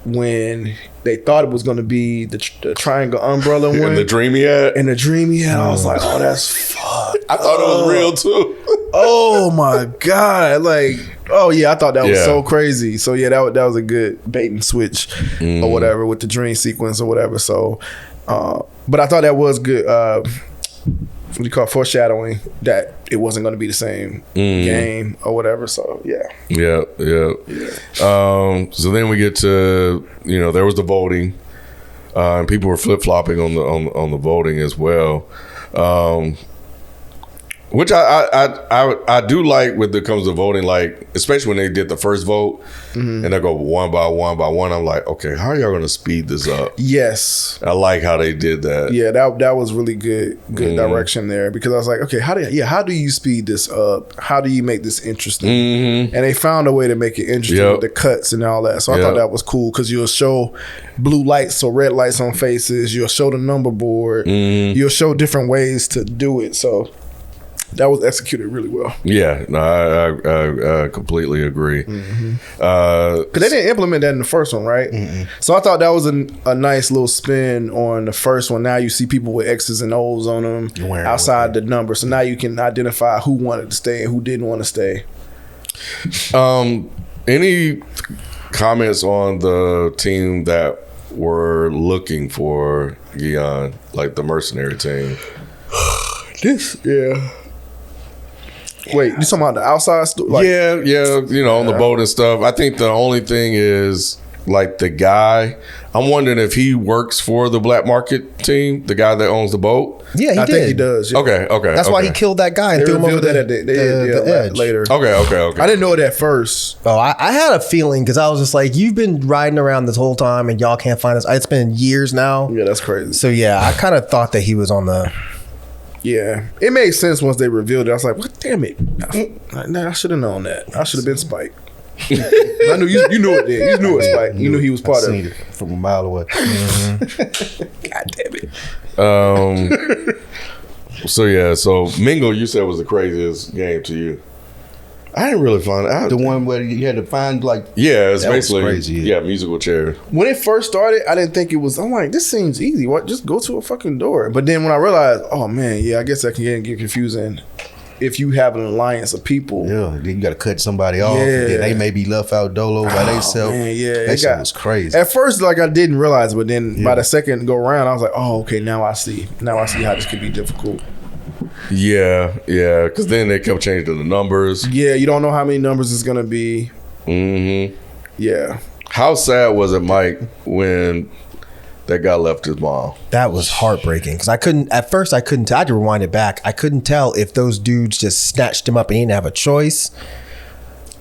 when they thought it was going to be the triangle umbrella one And the dream he had. and the dream he had. I was like, oh, that's fucked. I thought it was real too. Oh my god! Like, oh yeah, I thought that was Yeah. so crazy. So yeah, that was a good bait and switch or whatever with the dream sequence or whatever. So, but I thought that was good. What do you call it? Foreshadowing that it wasn't going to be the same game or whatever. So yeah. Yeah. So then we get to there was the voting, and people were flip flopping on the voting as well. Which I do like when it comes to voting, like especially when they did the first vote and they go one by one by one. I'm like, okay, how are y'all going to speed this up? Yes, I like how they did that. Yeah, that was really good direction there, because I was like, okay, how do you speed this up? How do you make this interesting? And they found a way to make it interesting with the cuts and all that. So I thought that was cool, because you'll show blue lights or red lights on faces. You'll show the number board. You'll show different ways to do it. So that was executed really well. Yeah, no, I completely agree. Because they didn't implement that in the first one, right? So I thought that was a nice little spin on the first one. Now you see people with X's and O's on them outside the number. So now you can identify who wanted to stay and who didn't want to stay. Any comments on the team that were looking for Guion, like the Mercenary team? Wait, you talking about the outside store? Like, yeah, on the boat and stuff. I think the only thing is, like, the guy, I'm wondering if he works for the black market team, the guy that owns the boat. Yeah, I think he does. Yeah. Okay. That's why he killed that guy and threw him over the edge later. Okay. I didn't know it at first. Oh, I had a feeling, because I was just like, you've been riding around this whole time and y'all can't find us. It's been years now. Yeah, that's crazy. So yeah, I kind of thought that he was on the... Yeah, it made sense once they revealed it. I was like, "What? Damn it! I should have known that. I should have been Spike." I knew you knew it. Then you knew it, Spike. You knew he was part of it from a mile away. God damn it! So Mingle, you said was the craziest game to you. I didn't really find it out. The one where you had to find, like... Yeah, it's basically... crazy. Yeah, musical chair. When it first started, I didn't think it was... I'm like, this seems easy. What? Just go to a fucking door. But then when I realized, oh man, I guess that can get confusing if you have an alliance of people. Yeah, then you got to cut somebody off. And then they may be left out dolo by themselves. That shit was crazy. At first, like, I didn't realize, but then by the second go around, I was like, oh, okay, now I see. Now I see how this could be difficult. Yeah, because then they kept changing the numbers. Yeah, you don't know how many numbers it's gonna be. Yeah. How sad was it, Mike, when that guy left his mom? That was heartbreaking, because I had to rewind it back. I couldn't tell if those dudes just snatched him up and he didn't have a choice.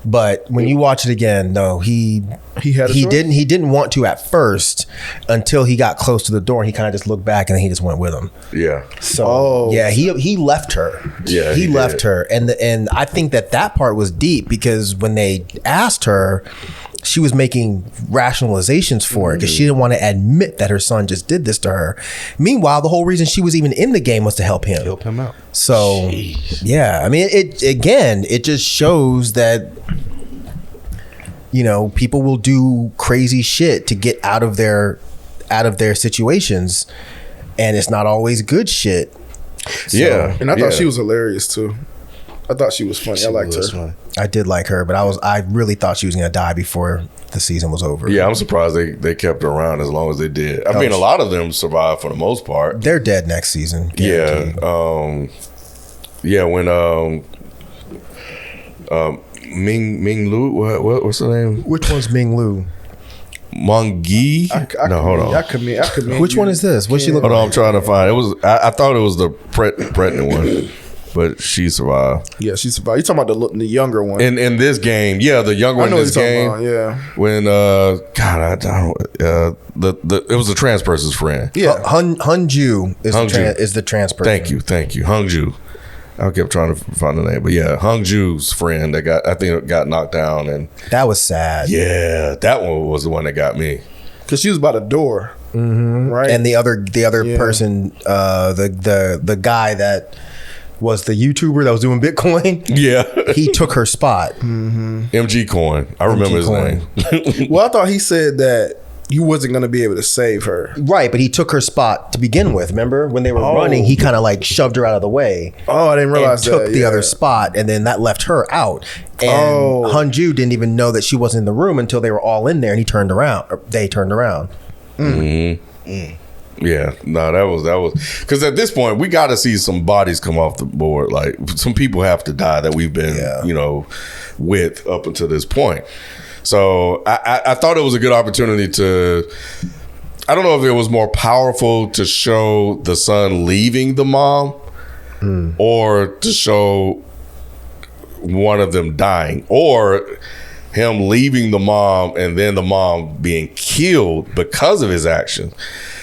But when you watch it again, no, he didn't want to at first, until he got close to the door, and he kind of just looked back and then he just went with him. Yeah. So he left her. Yeah, he left her, and I think that part was deep, because when they asked her, she was making rationalizations for it, because she didn't want to admit that her son just did this to her. Meanwhile, the whole reason she was even in the game was to help him out. So yeah, I mean, it just shows that, people will do crazy shit to get out of their situations, and it's not always good shit. So, and I thought she was hilarious too. I thought she was funny. I liked her. Funny. I did like her, but I really thought she was gonna die before the season was over. Yeah, I'm surprised they kept her around as long as they did. I mean, a lot of them survived for the most part. They're dead next season. Guaranteed. When Ming Lu, what's her name? Which one's Ming Lu? Mongi? No, hold on. I commend Which one is this? What's she look Hold like? on, I'm trying to find it. Was I thought it was the pregnant one, but she survived. Yeah, she survived. You talking about the younger one? In this game, the younger one in this game. When God, it was the trans person's friend. Yeah, Hunju is the trans person. Thank you, Hunju. I kept trying to find the name, but Hungju's friend that got knocked down, and that was sad. Yeah, that one was the one that got me, because she was by the door, right? And the other person, the guy that was the YouTuber that was doing Bitcoin. Yeah, he took her spot. MG Coin, I remember his name. Well, I thought he said that he wasn't going to be able to save her. Right, but he took her spot to begin with. Remember? When they were running, he kind of like shoved her out of the way. Oh, I didn't realize that. Took the other spot, and then that left her out. And Hunju didn't even know that she wasn't in the room until they were all in there, and he turned around. Or they turned around. Yeah, no, that was because at this point we got to see some bodies come off the board. Like, some people have to die that we've been, with up until this point. So I thought it was a good opportunity to, I don't know if it was more powerful to show the son leaving the mom, or to show one of them dying, or him leaving the mom and then the mom being killed because of his actions.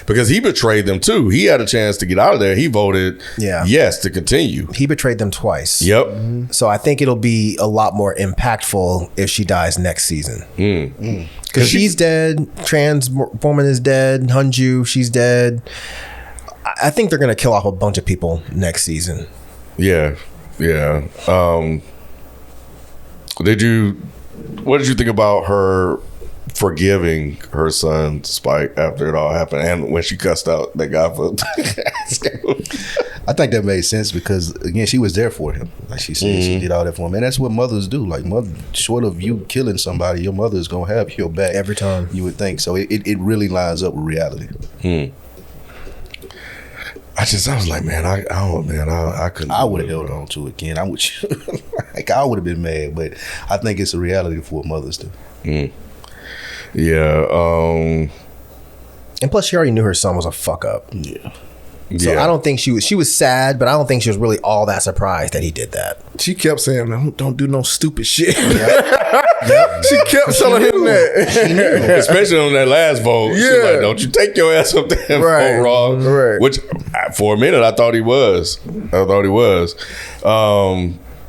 Because he betrayed them too. He had a chance to get out of there. He voted yes to continue. He betrayed them twice. Yep. So I think it'll be a lot more impactful if she dies next season. Because she's dead. Trans woman is dead. Hunju, she's dead. I think they're going to kill off a bunch of people next season. Yeah. Yeah. What did you think about her forgiving her son Spike after it all happened, and when she cussed out that guy for I think that made sense because again, she was there for him. Like she said, she did all that for him, and that's what mothers do. Like, short of you killing somebody, your mother's gonna have your back every time. You would think so. It really lines up with reality. I was like, man, I couldn't. I would have held on to it, Ken. I would have been mad, but I think it's a reality for what mothers do. Yeah. And plus, she already knew her son was a fuck up. Yeah. So I don't think she was sad, but I don't think she was really all that surprised that he did that. She kept saying, "Don't do no stupid shit." She kept telling him that, especially on that last vote. She was like, "Don't you take your ass up there and vote wrong?" Right. Which, for a minute, I thought he was.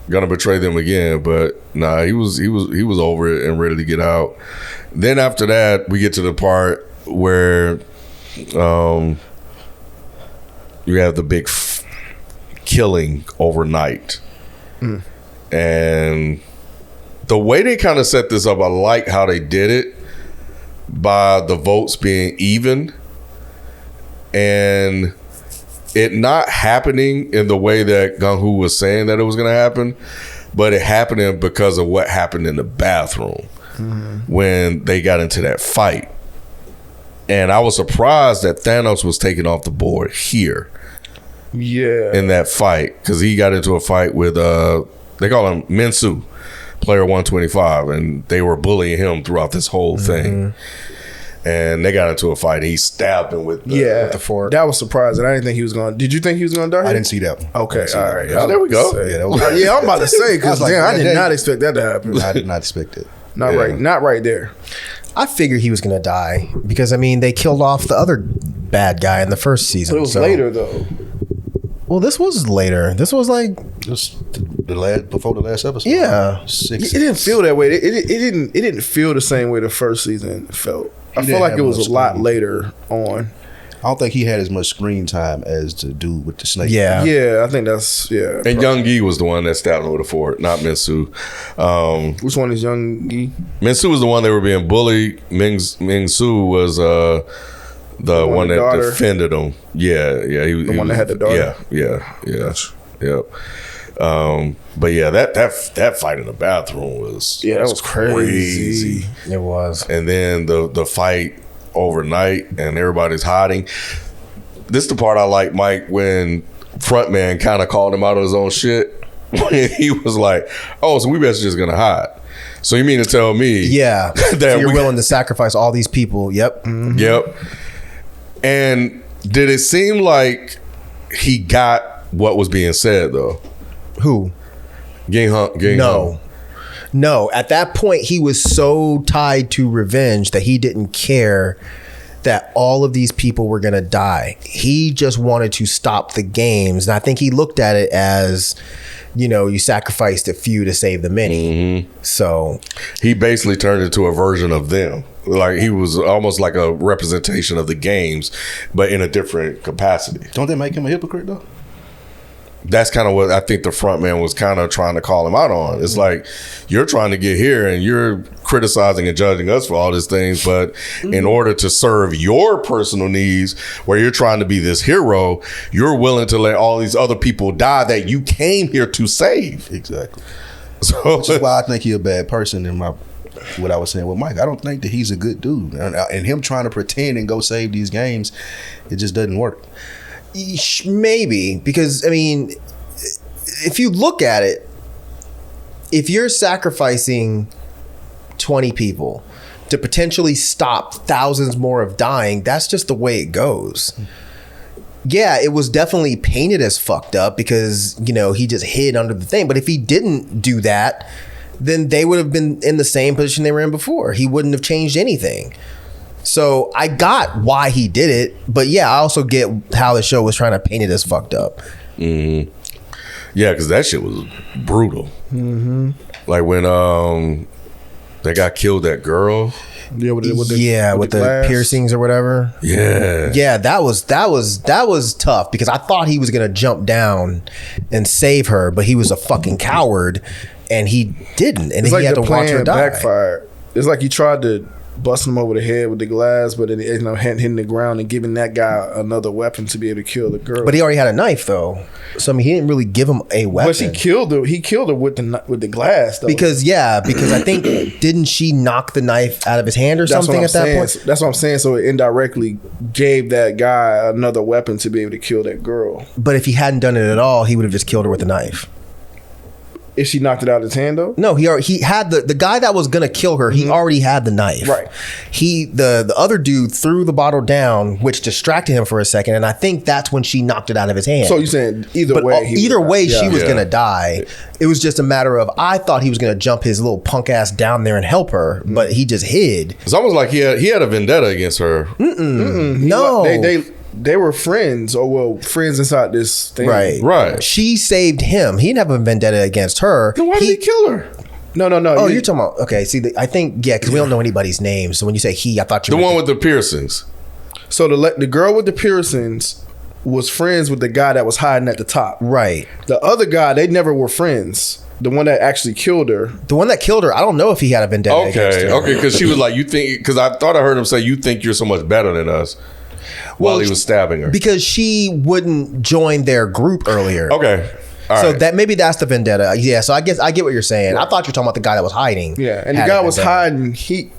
Gonna betray them again, but nah, he was over it and ready to get out. Then after that, we get to the part where you have the big killing overnight. And the way they kind of set this up, I like how they did it by the votes being even and it not happening in the way that Gung-Hu was saying that it was going to happen, but it happening because of what happened in the bathroom when they got into that fight. And I was surprised that Thanos was taken off the board here. Yeah. In that fight, because he got into a fight with they call him Minsu, player 125, and they were bullying him throughout this whole thing. And they got into a fight. He stabbed him with the fork. That was surprising. I didn't think he was going. Did you think he was going to die? I didn't see that one. Okay, all right. Oh, there we go. I'm about to say because I did not expect that to happen. I did not expect it. Not right there. I figured he was going to die because they killed off the other bad guy in the first season. But it was later though. Well, this was later. This was like just before the last episode. Yeah, it didn't feel that way. It didn't feel the same way the first season felt. I feel like it was a lot later on. I don't think he had as much screen time as to do with the snake. Yeah, I think that's And Young Gi was the one that stabbed him with a fork, not Minsu. Which one is Young Gi? Minsu was the one they were being bullied. Ming-Su was the one that defended him. Yeah. The one that had the daughter. Yeah. But yeah, that fight in the bathroom was that was crazy. It was. And then the fight overnight and everybody's hiding. This is the part I like, Mike, when Frontman kind of called him out of his own shit. When he was like, "Oh, so we basically just gonna hide." So you mean to tell me, that so you're willing to sacrifice all these people? Yep. Mm-hmm. Yep. And did it seem like he got what was being said though? Who? No. At that point, he was so tied to revenge that he didn't care that all of these people were going to die. He just wanted to stop the games. And I think he looked at it as, you sacrificed a few to save the many. So he basically turned into a version of them. Like he was almost like a representation of the games, but in a different capacity. Don't that make him a hypocrite though? That's kind of what I think the front man was kind of trying to call him out on. It's like, you're trying to get here and you're criticizing and judging us for all these things, but in order to serve your personal needs, where you're trying to be this hero, you're willing to let all these other people die that you came here to save. Exactly. So, which is why I think he's a bad person in what I was saying with Mike. I don't think that he's a good dude. And him trying to pretend and go save these games, it just doesn't work. Maybe, because if you look at it, if you're sacrificing 20 people to potentially stop thousands more of dying, that's just the way it goes. Yeah, it was definitely painted as fucked up because, you know, he just hid under the thing. But if he didn't do that, then they would have been in the same position they were in before. He wouldn't have changed anything. So I got why he did it. But yeah, I also get how the show was trying to paint it as fucked up. Mm-hmm. Yeah, because that shit was brutal. Mm-hmm. Like when they got killed, that girl. Yeah, with the the piercings or whatever. Yeah, that was tough because I thought he was gonna jump down and save her, but he was a fucking coward, and he didn't, and he had to watch her die. Backfired. It's like he tried to bust him over the head with the glass, but it ended up hitting the ground and giving that guy another weapon to be able to kill the girl. But he already had a knife though, so I mean he didn't really give him a weapon. But he killed her with the glass though. Because I think didn't she knock the knife out of his hand or something at that point? That's what I'm saying. So it indirectly gave that guy another weapon to be able to kill that girl. But if he hadn't done it at all, he would have just killed her with a knife. If she knocked it out of his hand though? No, he had the guy that was gonna kill her. He already had the knife. Right. The other dude threw the bottle down, which distracted him for a second, and I think that's when she knocked it out of his hand. So you're saying either way she was gonna die. It was just a matter of I thought he was gonna jump his little punk ass down there and help her, but he just hid. It's almost like he had a vendetta against her. No, they were friends, friends inside this thing. Right. She saved him. He didn't have a vendetta against her. Then why did he kill her? No. Oh, you're talking about, okay, see, I think, because we don't know anybody's name, so when you say he, I thought you the one with the piercings. So the girl with the piercings was friends with the guy that was hiding at the top. Right. The other guy, they never were friends. The one that actually killed her. The one that killed her, I don't know if he had a vendetta against her. Okay, because she was like, because I thought I heard him say, you think you're so much better than us. While he was stabbing her. Because she wouldn't join their group earlier. Okay. All so right. that maybe that's the vendetta. Yeah, so I guess I get what you're saying. Right. I thought you were talking about the guy that was hiding. Yeah, and the guy was hiding. He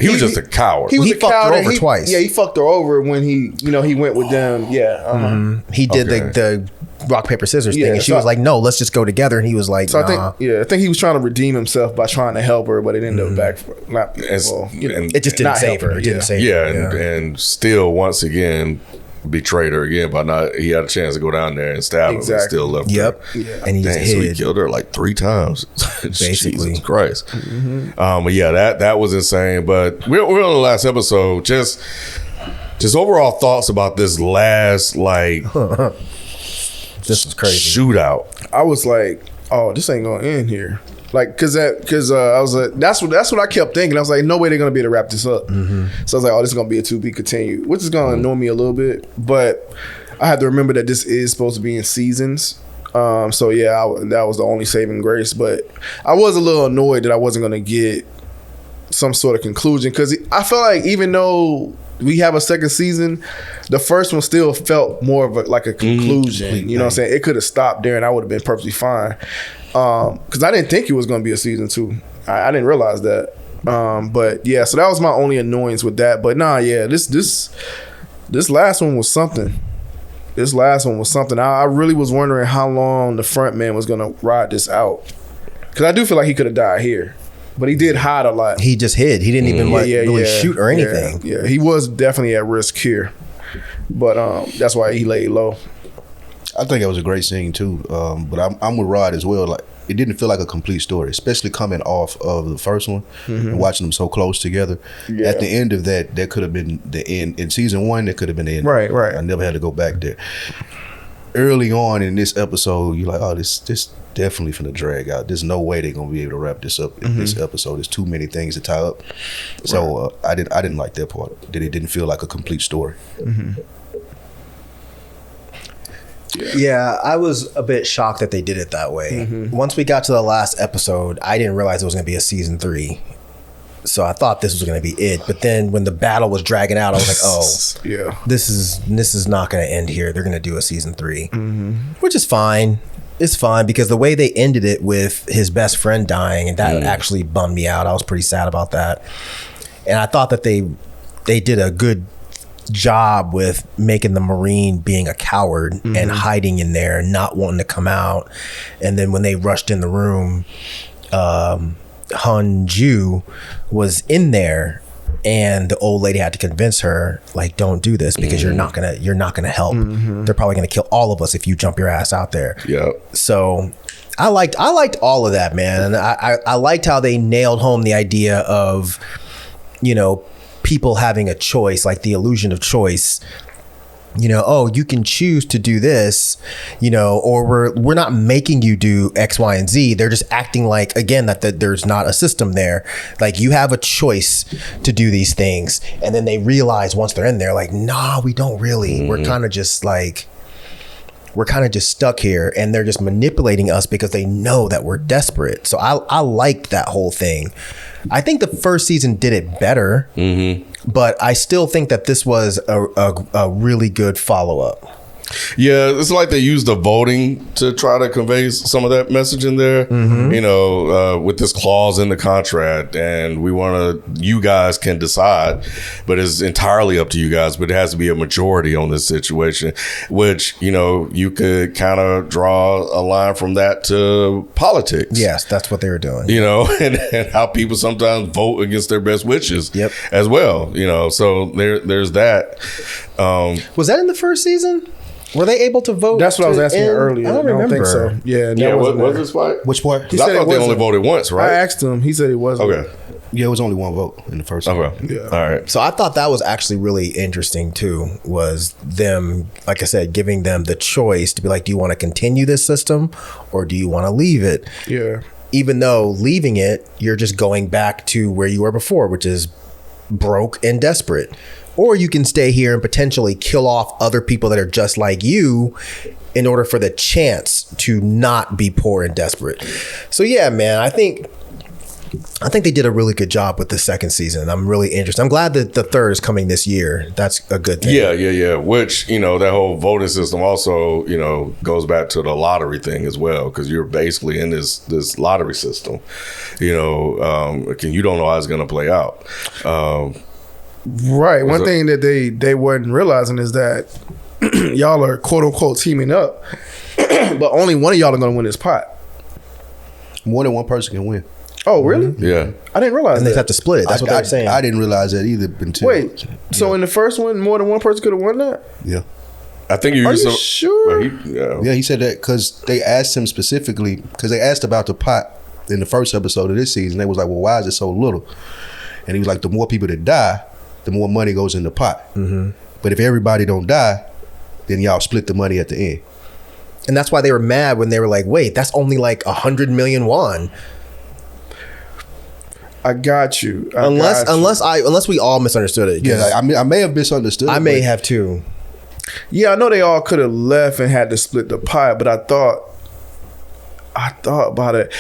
was just a coward. He fucked her over twice. Yeah, he fucked her over when he went with them. Yeah. He did the rock, paper, scissors thing. And she was like, no, let's just go together. And he was like, so nah. I think he was trying to redeem himself by trying to help her, but it ended up it just didn't save her. It didn't save her. And still, once again, betrayed her again by he had a chance to go down there and stab him and still left her. Yeah. And he just hid. So he killed her like 3 times. Basically. Jesus Christ. But yeah, that was insane. But we're on the last episode. Just overall thoughts about this last this was crazy shootout. I was like, oh, this ain't gonna end here. Like, cause I was like, that's what I kept thinking. I was like, no way they're gonna be able to wrap this up. So I was like, oh, this is gonna be a to be continued, which is gonna annoy me a little bit. But I have to remember that this is supposed to be in seasons. So yeah, that was the only saving grace. But I was a little annoyed that I wasn't gonna get some sort of conclusion, because I felt like even though we have a second season, the first one still felt more of a conclusion. You know what I'm saying? It could have stopped there and I would have been perfectly fine. Because I didn't think it was going to be a season 2. I didn't realize that. But yeah, so that was my only annoyance with that. But nah, yeah, this last one was something. This last one was something. I really was wondering how long the front man was going to ride this out. Because I do feel like he could have died here. But he did hide a lot. He just hid. He didn't even really shoot or anything. Yeah, he was definitely at risk here. But that's why he laid low. I think it was a great scene too. But I'm with Rod as well. Like, it didn't feel like a complete story, especially coming off of the first one and watching them so close together. Yeah. At the end of that could have been the end. In season 1, that could have been the end. Right. I never had to go back there. Early on in this episode, you're like, oh, this definitely finna drag out. There's no way they're gonna be able to wrap this up in this episode. There's too many things to tie up. So I didn't like that part. That it didn't feel like a complete story. Yeah, I was a bit shocked that they did it that way. Once we got to the last episode, I didn't realize it was gonna be a season 3. So I thought this was going to be it. But then when the battle was dragging out, I was like, oh, yeah, this is not going to end here. They're going to do a season 3, which is fine. It's fine because the way they ended it with his best friend dying, and that actually bummed me out. I was pretty sad about that. And I thought that they did a good job with making the Marine being a coward and hiding in there, not wanting to come out. And then when they rushed in the room, Hun Ju was in there And the old lady had to convince her, like, don't do this because you're not gonna help. They're probably gonna kill all of us if you jump your ass out there. Yeah. So I liked all of that, man. And I liked how they nailed home the idea of, you know, people having a choice, like the illusion of choice. You know, oh, you can choose to do this, you know, or we're not making you do X, Y, and Z. They're just acting like, again, that there's not a system there. Like, you have a choice to do these things. And then they realize once they're in there, like, nah, we don't really. We're kind of just stuck here, and they're just manipulating us because they know that we're desperate. So I liked that whole thing. I think the first season did it better, but I still think that this was a really good follow-up. Yeah, it's like they used the voting to try to convey some of that message in there, you know, with this clause in the contract, and you guys can decide, but it's entirely up to you guys, but it has to be a majority on this situation, which, you know, you could kind of draw a line from that to politics. Yes, that's what they were doing. You know, and how people sometimes vote against their best wishes as well, you know, so there's that. Was that in the first season? Were they able to vote? That's what I was asking earlier. I don't remember. think so. Yeah, was this fight? Which part? He I said thought they only voted once, right? I asked him. He said it wasn't. Okay. Yeah, it was only one vote in the first one. Okay. Yeah. All right. So I thought that was actually really interesting too, was them, like I said, giving them the choice to be like, do you want to continue this system or do you want to leave it? Yeah. Even though leaving it, you're just going back to where you were before, which is broke and desperate. Or you can stay here and potentially kill off other people that are just like you in order for the chance to not be poor and desperate. So yeah, man, I think they did a really good job with the second season. I'm really interested. I'm glad that the third is coming this year. That's a good thing. Yeah. Which, you know, that whole voting system also, you know, goes back to the lottery thing as well, because you're basically in this lottery system, you know, you don't know how it's going to play out. Right. One thing that they weren't realizing is that y'all are quote unquote teaming up, but only one of y'all are going to win this pot. More than one person can win. Oh, really? Yeah. I didn't realize And that. they have to split it. That's what they're saying. I didn't realize that either until. Wait. So in the first one, more than one person could have won that? Yeah. I think Are you sure? Yeah, he said that because they asked him specifically, because they asked about the pot in the first episode of this season. They was like, well, why is it so little? And he was like, the more people that die, the more money goes in the pot. But if everybody don't die, then y'all split the money at the end. And that's why they were mad when they were like, wait, that's only like 100 million won. I got you. Unless we all misunderstood it. Yeah, I may have misunderstood. I may have too. Yeah, I know they all could have left and had to split the pie, but I thought about it.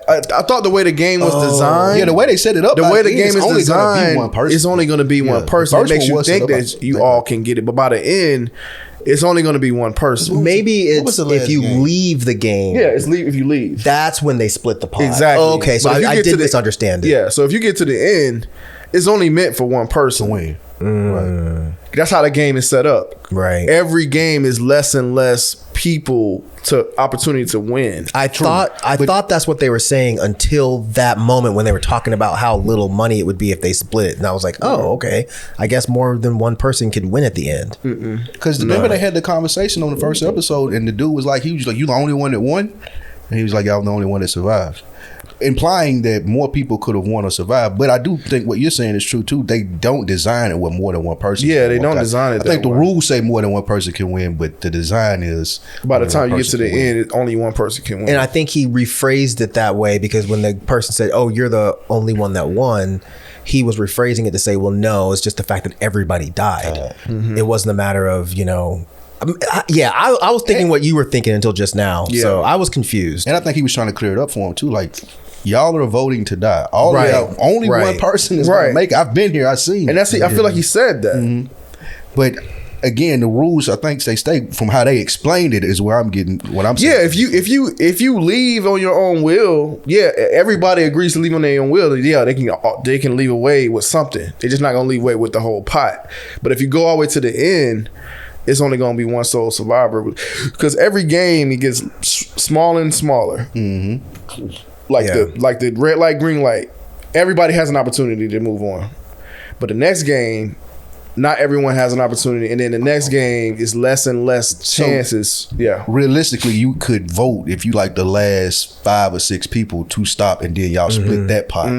I thought the way the game was designed. Yeah, the way they set it up. The way the game is only designed, one person. it's only going to be one person. It makes you think that you all can get it, but by the end, it's only going to be one person. Maybe it's if you leave the game. Yeah, it's if you leave. That's when they split the pot. Exactly. Oh, okay, so I did misunderstand it. Yeah, so if you get to the end, it's only meant for one person. Win. Right. That's how the game is set up. Right. Every game is less and less people to opportunity to win. I thought that's what they were saying until that moment when they were talking about how little money it would be if they split it, and I was like, oh, okay. I guess more than one person could win at the end. Because remember they had the conversation on the first episode, and the dude was like, you the only one that won, and he was like, y'all the only one that survived. Implying that more people could have won or survived, but I do think what you're saying is true too. They don't design it with more than one person. Yeah, they don't design it. I think the rules say more than one person can win, but the design is by the time you get to the end, only one person can win. And I think he rephrased it that way because when the person said, "Oh, you're the only one that won," he was rephrasing it to say, "Well, no, it's just the fact that everybody died. It wasn't a matter of I was thinking what you were thinking until just now, so I was confused." And I think he was trying to clear it up for him too, like. Y'all are voting to die. Only one person is going to make it. I've been here. I've seen. And I feel like he said that. But again, the rules, I think they stay from how they explained it is where I'm getting what I'm saying. Yeah, if you leave on your own will, everybody agrees to leave on their own will. Yeah, they can leave away with something. They're just not going to leave away with the whole pot. But if you go all the way to the end, it's only going to be one sole survivor because every game it gets smaller and smaller. Like the red light, green light. Everybody has an opportunity to move on. But the next game, not everyone has an opportunity, and then the next game is less and less chances. Realistically, you could vote if you like the last 5 or 6 people to stop, and then y'all split that pot.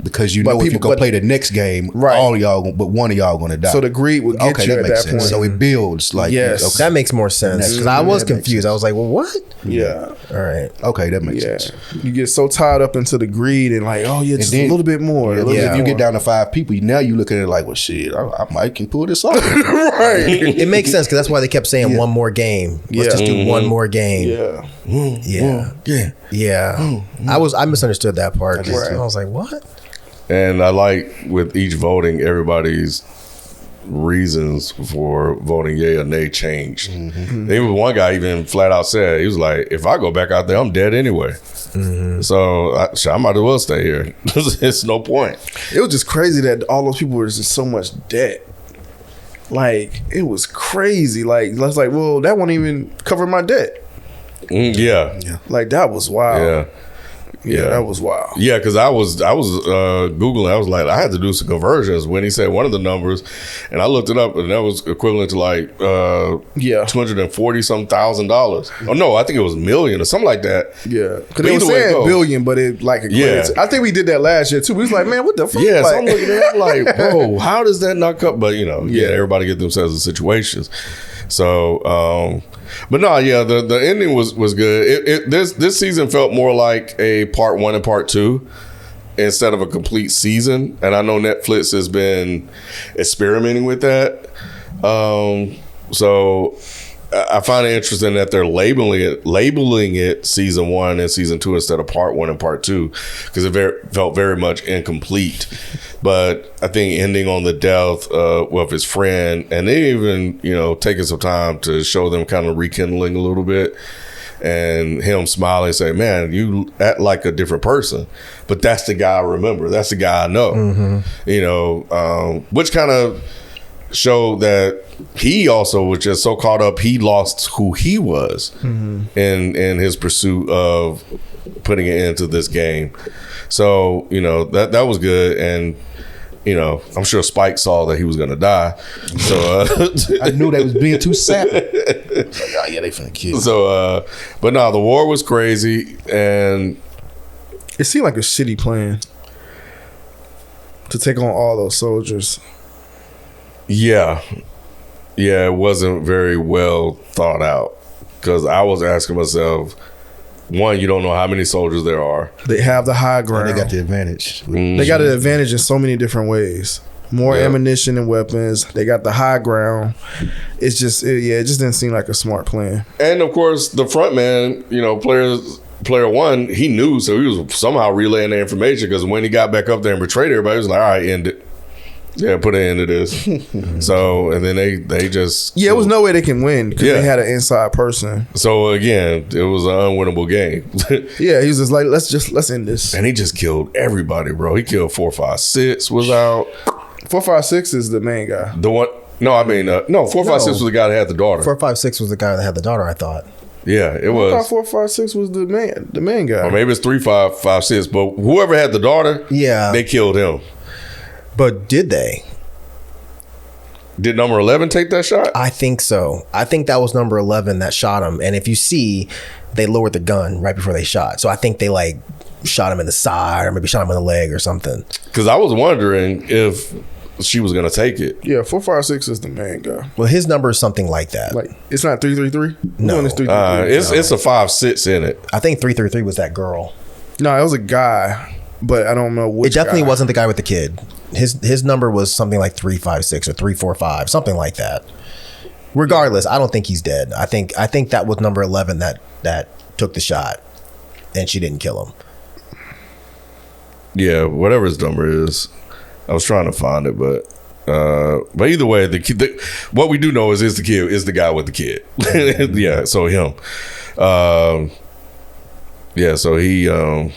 Because if you're gonna play the next game, all of y'all, but one of y'all gonna die. So the greed will get you at that point. So it builds like that makes more sense because I was confused. I was like, well, what? Yeah. All right. Okay, that makes sense. You get so tied up into the greed and like, oh yeah, just a little bit more. If you get down to 5 people, now you look at it like, well, shit, I might can pull this off. Right. It makes sense because that's why they kept saying one more game. Let's just do one more game. I misunderstood that part. I was like, what? And I like with each voting, everybody's reasons for voting yay or nay changed. Even one guy even flat out said, he was like, if I go back out there, I'm dead anyway. So I might as well stay here. It's no point. It was just crazy that all those people were just so much debt. Like, it was crazy. Like, I was like, well, that won't even cover my debt. Like, that was wild. Yeah, that was wild. Yeah, because I was Googling. I was like, I had to do some conversions when he said one of the numbers, and I looked it up, and that was equivalent to like $240-some thousand. Oh no, I think it was million or something like that. Yeah, because they were saying billion, but it like I think we did that last year too. We was like, man, what the fuck? Yeah, so I'm looking at it like, bro, how does that not come? But everybody get themselves in situations. So, but no, the ending was good. This season felt more like a part 1 and part 2 instead of a complete season. And I know Netflix has been experimenting with that. So I find it interesting that they're labeling it season 1 and season 2 instead of part 1 and part 2 because it felt very much incomplete. But I think ending on the death of his friend, and they even taking some time to show them kind of rekindling a little bit, and him smiling, saying, "Man, you act like a different person, but that's the guy I remember. That's the guy I know." Which kind of showed that he also was just so caught up he lost who he was in his pursuit of putting an end to this game. So that was good, and I'm sure Spike saw that he was gonna die. So I knew they was being too savage. Like, oh yeah, they finna kill. So but no, the war was crazy, and it seemed like a shitty plan to take on all those soldiers. Yeah, it wasn't very well thought out because I was asking myself, one, you don't know how many soldiers there are. They have the high ground. They got the advantage. They got an advantage in so many different ways. More ammunition and weapons. They got the high ground. It's just, it just didn't seem like a smart plan. And of course, the front man, player 1, he knew, so he was somehow relaying the information because when he got back up there and betrayed everybody, he was like, all right, end it. Yeah, put an end to this. So, and then they just... Yeah, it was no way they can win because they had an inside person. So, again, it was an unwinnable game. Yeah, he was just like, let's end this. And he just killed everybody, bro. He killed 456 was out. 456 is the main guy. The one... No, I mean... no, 456 was the guy that had the daughter. 456 was the guy that had the daughter, I thought. Yeah, it was. I thought 456 was the main guy. Or maybe it's 3556, but whoever had the daughter, they killed him. But did they? Did number 11 take that shot? I think so. I think that was number 11 that shot him. And if you see, they lowered the gun right before they shot. So I think they shot him in the side or maybe shot him in the leg or something. Because I was wondering if she was going to take it. Yeah, 456 is the main guy. Well, his number is something like that. Like, it's not 333? No. It's 333. It's a 5.6 in it. I think 333 was that girl. No, it was a guy, but I don't know which It definitely guy. wasn't the guy with the kid. His number was something like 356 or 345, something like that. Regardless, I don't think he's dead. I think that was number 11 that took the shot, and she didn't kill him. Yeah, whatever his number is. I was trying to find it, but either way, what we do know is the kid is the guy with the kid. Yeah, so him. So he. I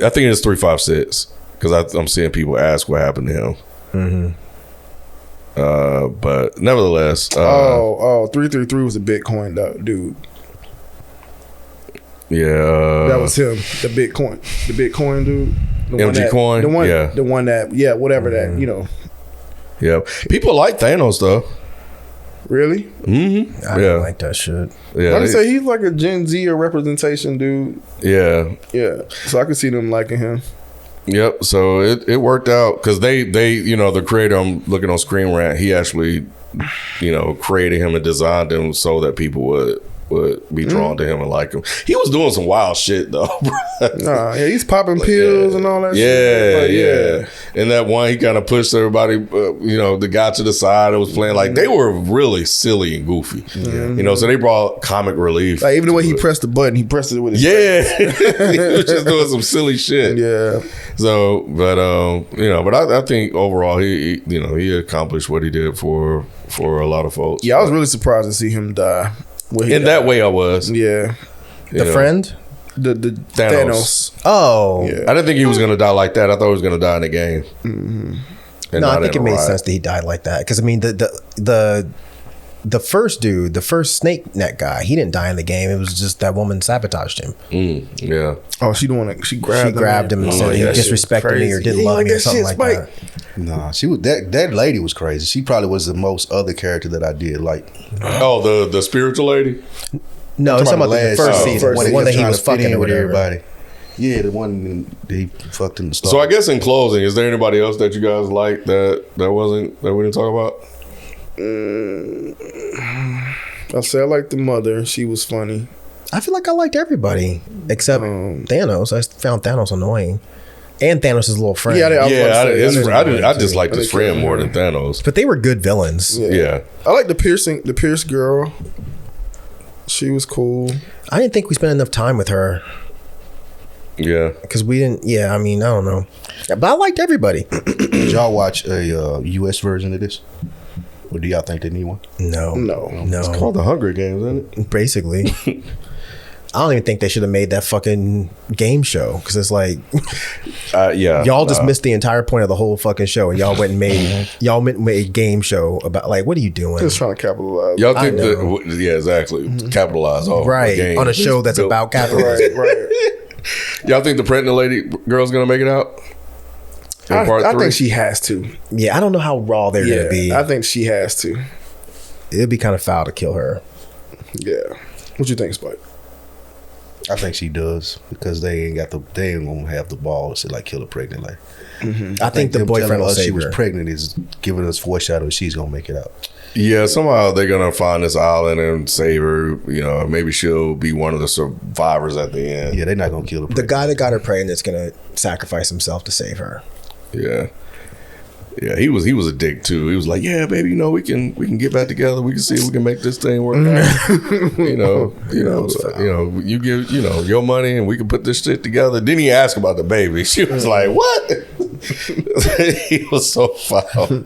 think it's 356 because I'm seeing people ask what happened to him. But nevertheless, 333 was a Bitcoin dude. Yeah, that was him. The Bitcoin dude. MG Coin? The one, Yeah. the one that, whatever that, you know. Yeah, people like Thanos though. Really? Mm-hmm. I don't like that shit. Yeah, I would say he's like a Gen Z or representation dude. yeah. Yeah. So I could see them liking him. Yep. So it worked out because they the creator I'm looking on Screen Rant, he actually created him and designed him so that people would be drawn to him and like him. He was doing some wild shit though. Nah, yeah, he's popping pills and all that shit. Yeah, Like, yeah. And that one, he kind of pushed everybody, the guy to the side that was playing. Like, they were really silly and goofy. So they brought comic relief. Like, even the way he pressed the button, he pressed it with his he was just doing some silly shit. Yeah. So, but I think overall he accomplished what he did for a lot of folks. Yeah, I was really surprised to see him die. That way I was. Yeah. The friend? The Thanos. Oh. Yeah. I didn't think he was going to die like that. I thought he was going to die in the game. Mm-hmm. No, I think it made sense that he died like that. Because, I mean, the first dude, the first snake neck guy, he didn't die in the game. It was just that woman sabotaged him. Yeah. Oh, she the one that she grabbed him and said he disrespected me or didn't love me or something like that. Nah, she was that lady was crazy. She probably was the most other character that I did like. Oh, the spiritual lady? No, it's talking about the first season, the one that he was fucking with everybody. Yeah, the one that he fucked in the start. So I guess in closing, is there anybody else that you guys like that we didn't talk about? I say I like the mother. She was funny. I feel like I liked everybody except Thanos. I found Thanos annoying. And Thanos' little friend. I just liked his friend more than Thanos. But they were good villains. Yeah. I like the Pierce girl. She was cool. I didn't think we spent enough time with her. Yeah. Because we didn't, I mean, I don't know. But I liked everybody. Did y'all watch a US version of this? Or do y'all think they need one? No. It's called the Hunger Games, isn't it? Basically. I don't even think they should have made that fucking game show because it's like, y'all just missed the entire point of the whole fucking show, and y'all went and made a game show about like, what are you doing? Just trying to capitalize. Y'all think exactly, capitalize on right a game. On a show that's about capitalism. right. Y'all think the pregnant lady girl's gonna make it out? I think she has to. Yeah, I don't know how raw they're gonna be. I think she has to. It'd be kind of foul to kill her. Yeah. What you think, Spike? I think she does because they ain't gonna have the balls to like kill a pregnant lady. Mm-hmm. I think the boyfriend will save she her. was pregnant is giving us foreshadow she's gonna make it out. Yeah, somehow they're gonna find this island and save her. Maybe she'll be one of the survivors at the end. Yeah, they're not gonna kill her. The guy that got her pregnant is gonna sacrifice himself to save her. Yeah. Yeah, he was a dick too. He was like, "Yeah, baby, we can get back together. We can see if we can make this thing work out. You give your money and we can put this shit together." Didn't he ask about the baby? She was like, "What?" He was so foul.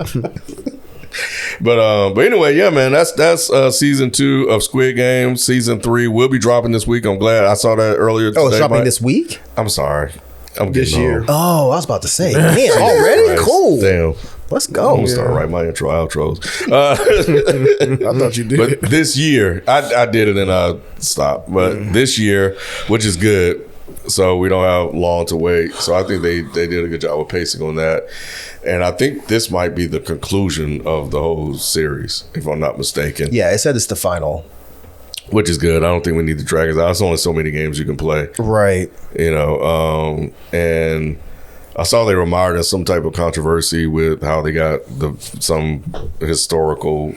But anyway, yeah, man, that's season 2 of Squid Game. Season 3 will be dropping this week. I'm glad I saw that earlier. Oh, it's dropping this week? I'm sorry. This year. Oh, I was about to say, man, already? Cool. Damn. Let's go. I'm gonna start writing my intro outros. I thought you did. But this year, I did it and I stopped. But this year, which is good, so we don't have long to wait. So I think they did a good job of pacing on that. And I think this might be the conclusion of the whole series, if I'm not mistaken. Yeah, it said it's the final. Which is good. I don't think we need to drag it out. There's only so many games you can play. Right. And I saw they were mired in some type of controversy with how they got some historical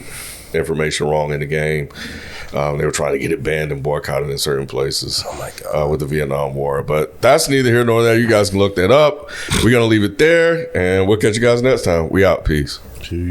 information wrong in the game. They were trying to get it banned and boycotted in certain places. Oh my God. With the Vietnam War. But that's neither here nor there. You guys can look that up. We're going to leave it there, and we'll catch you guys next time. We out. Peace. Jeez.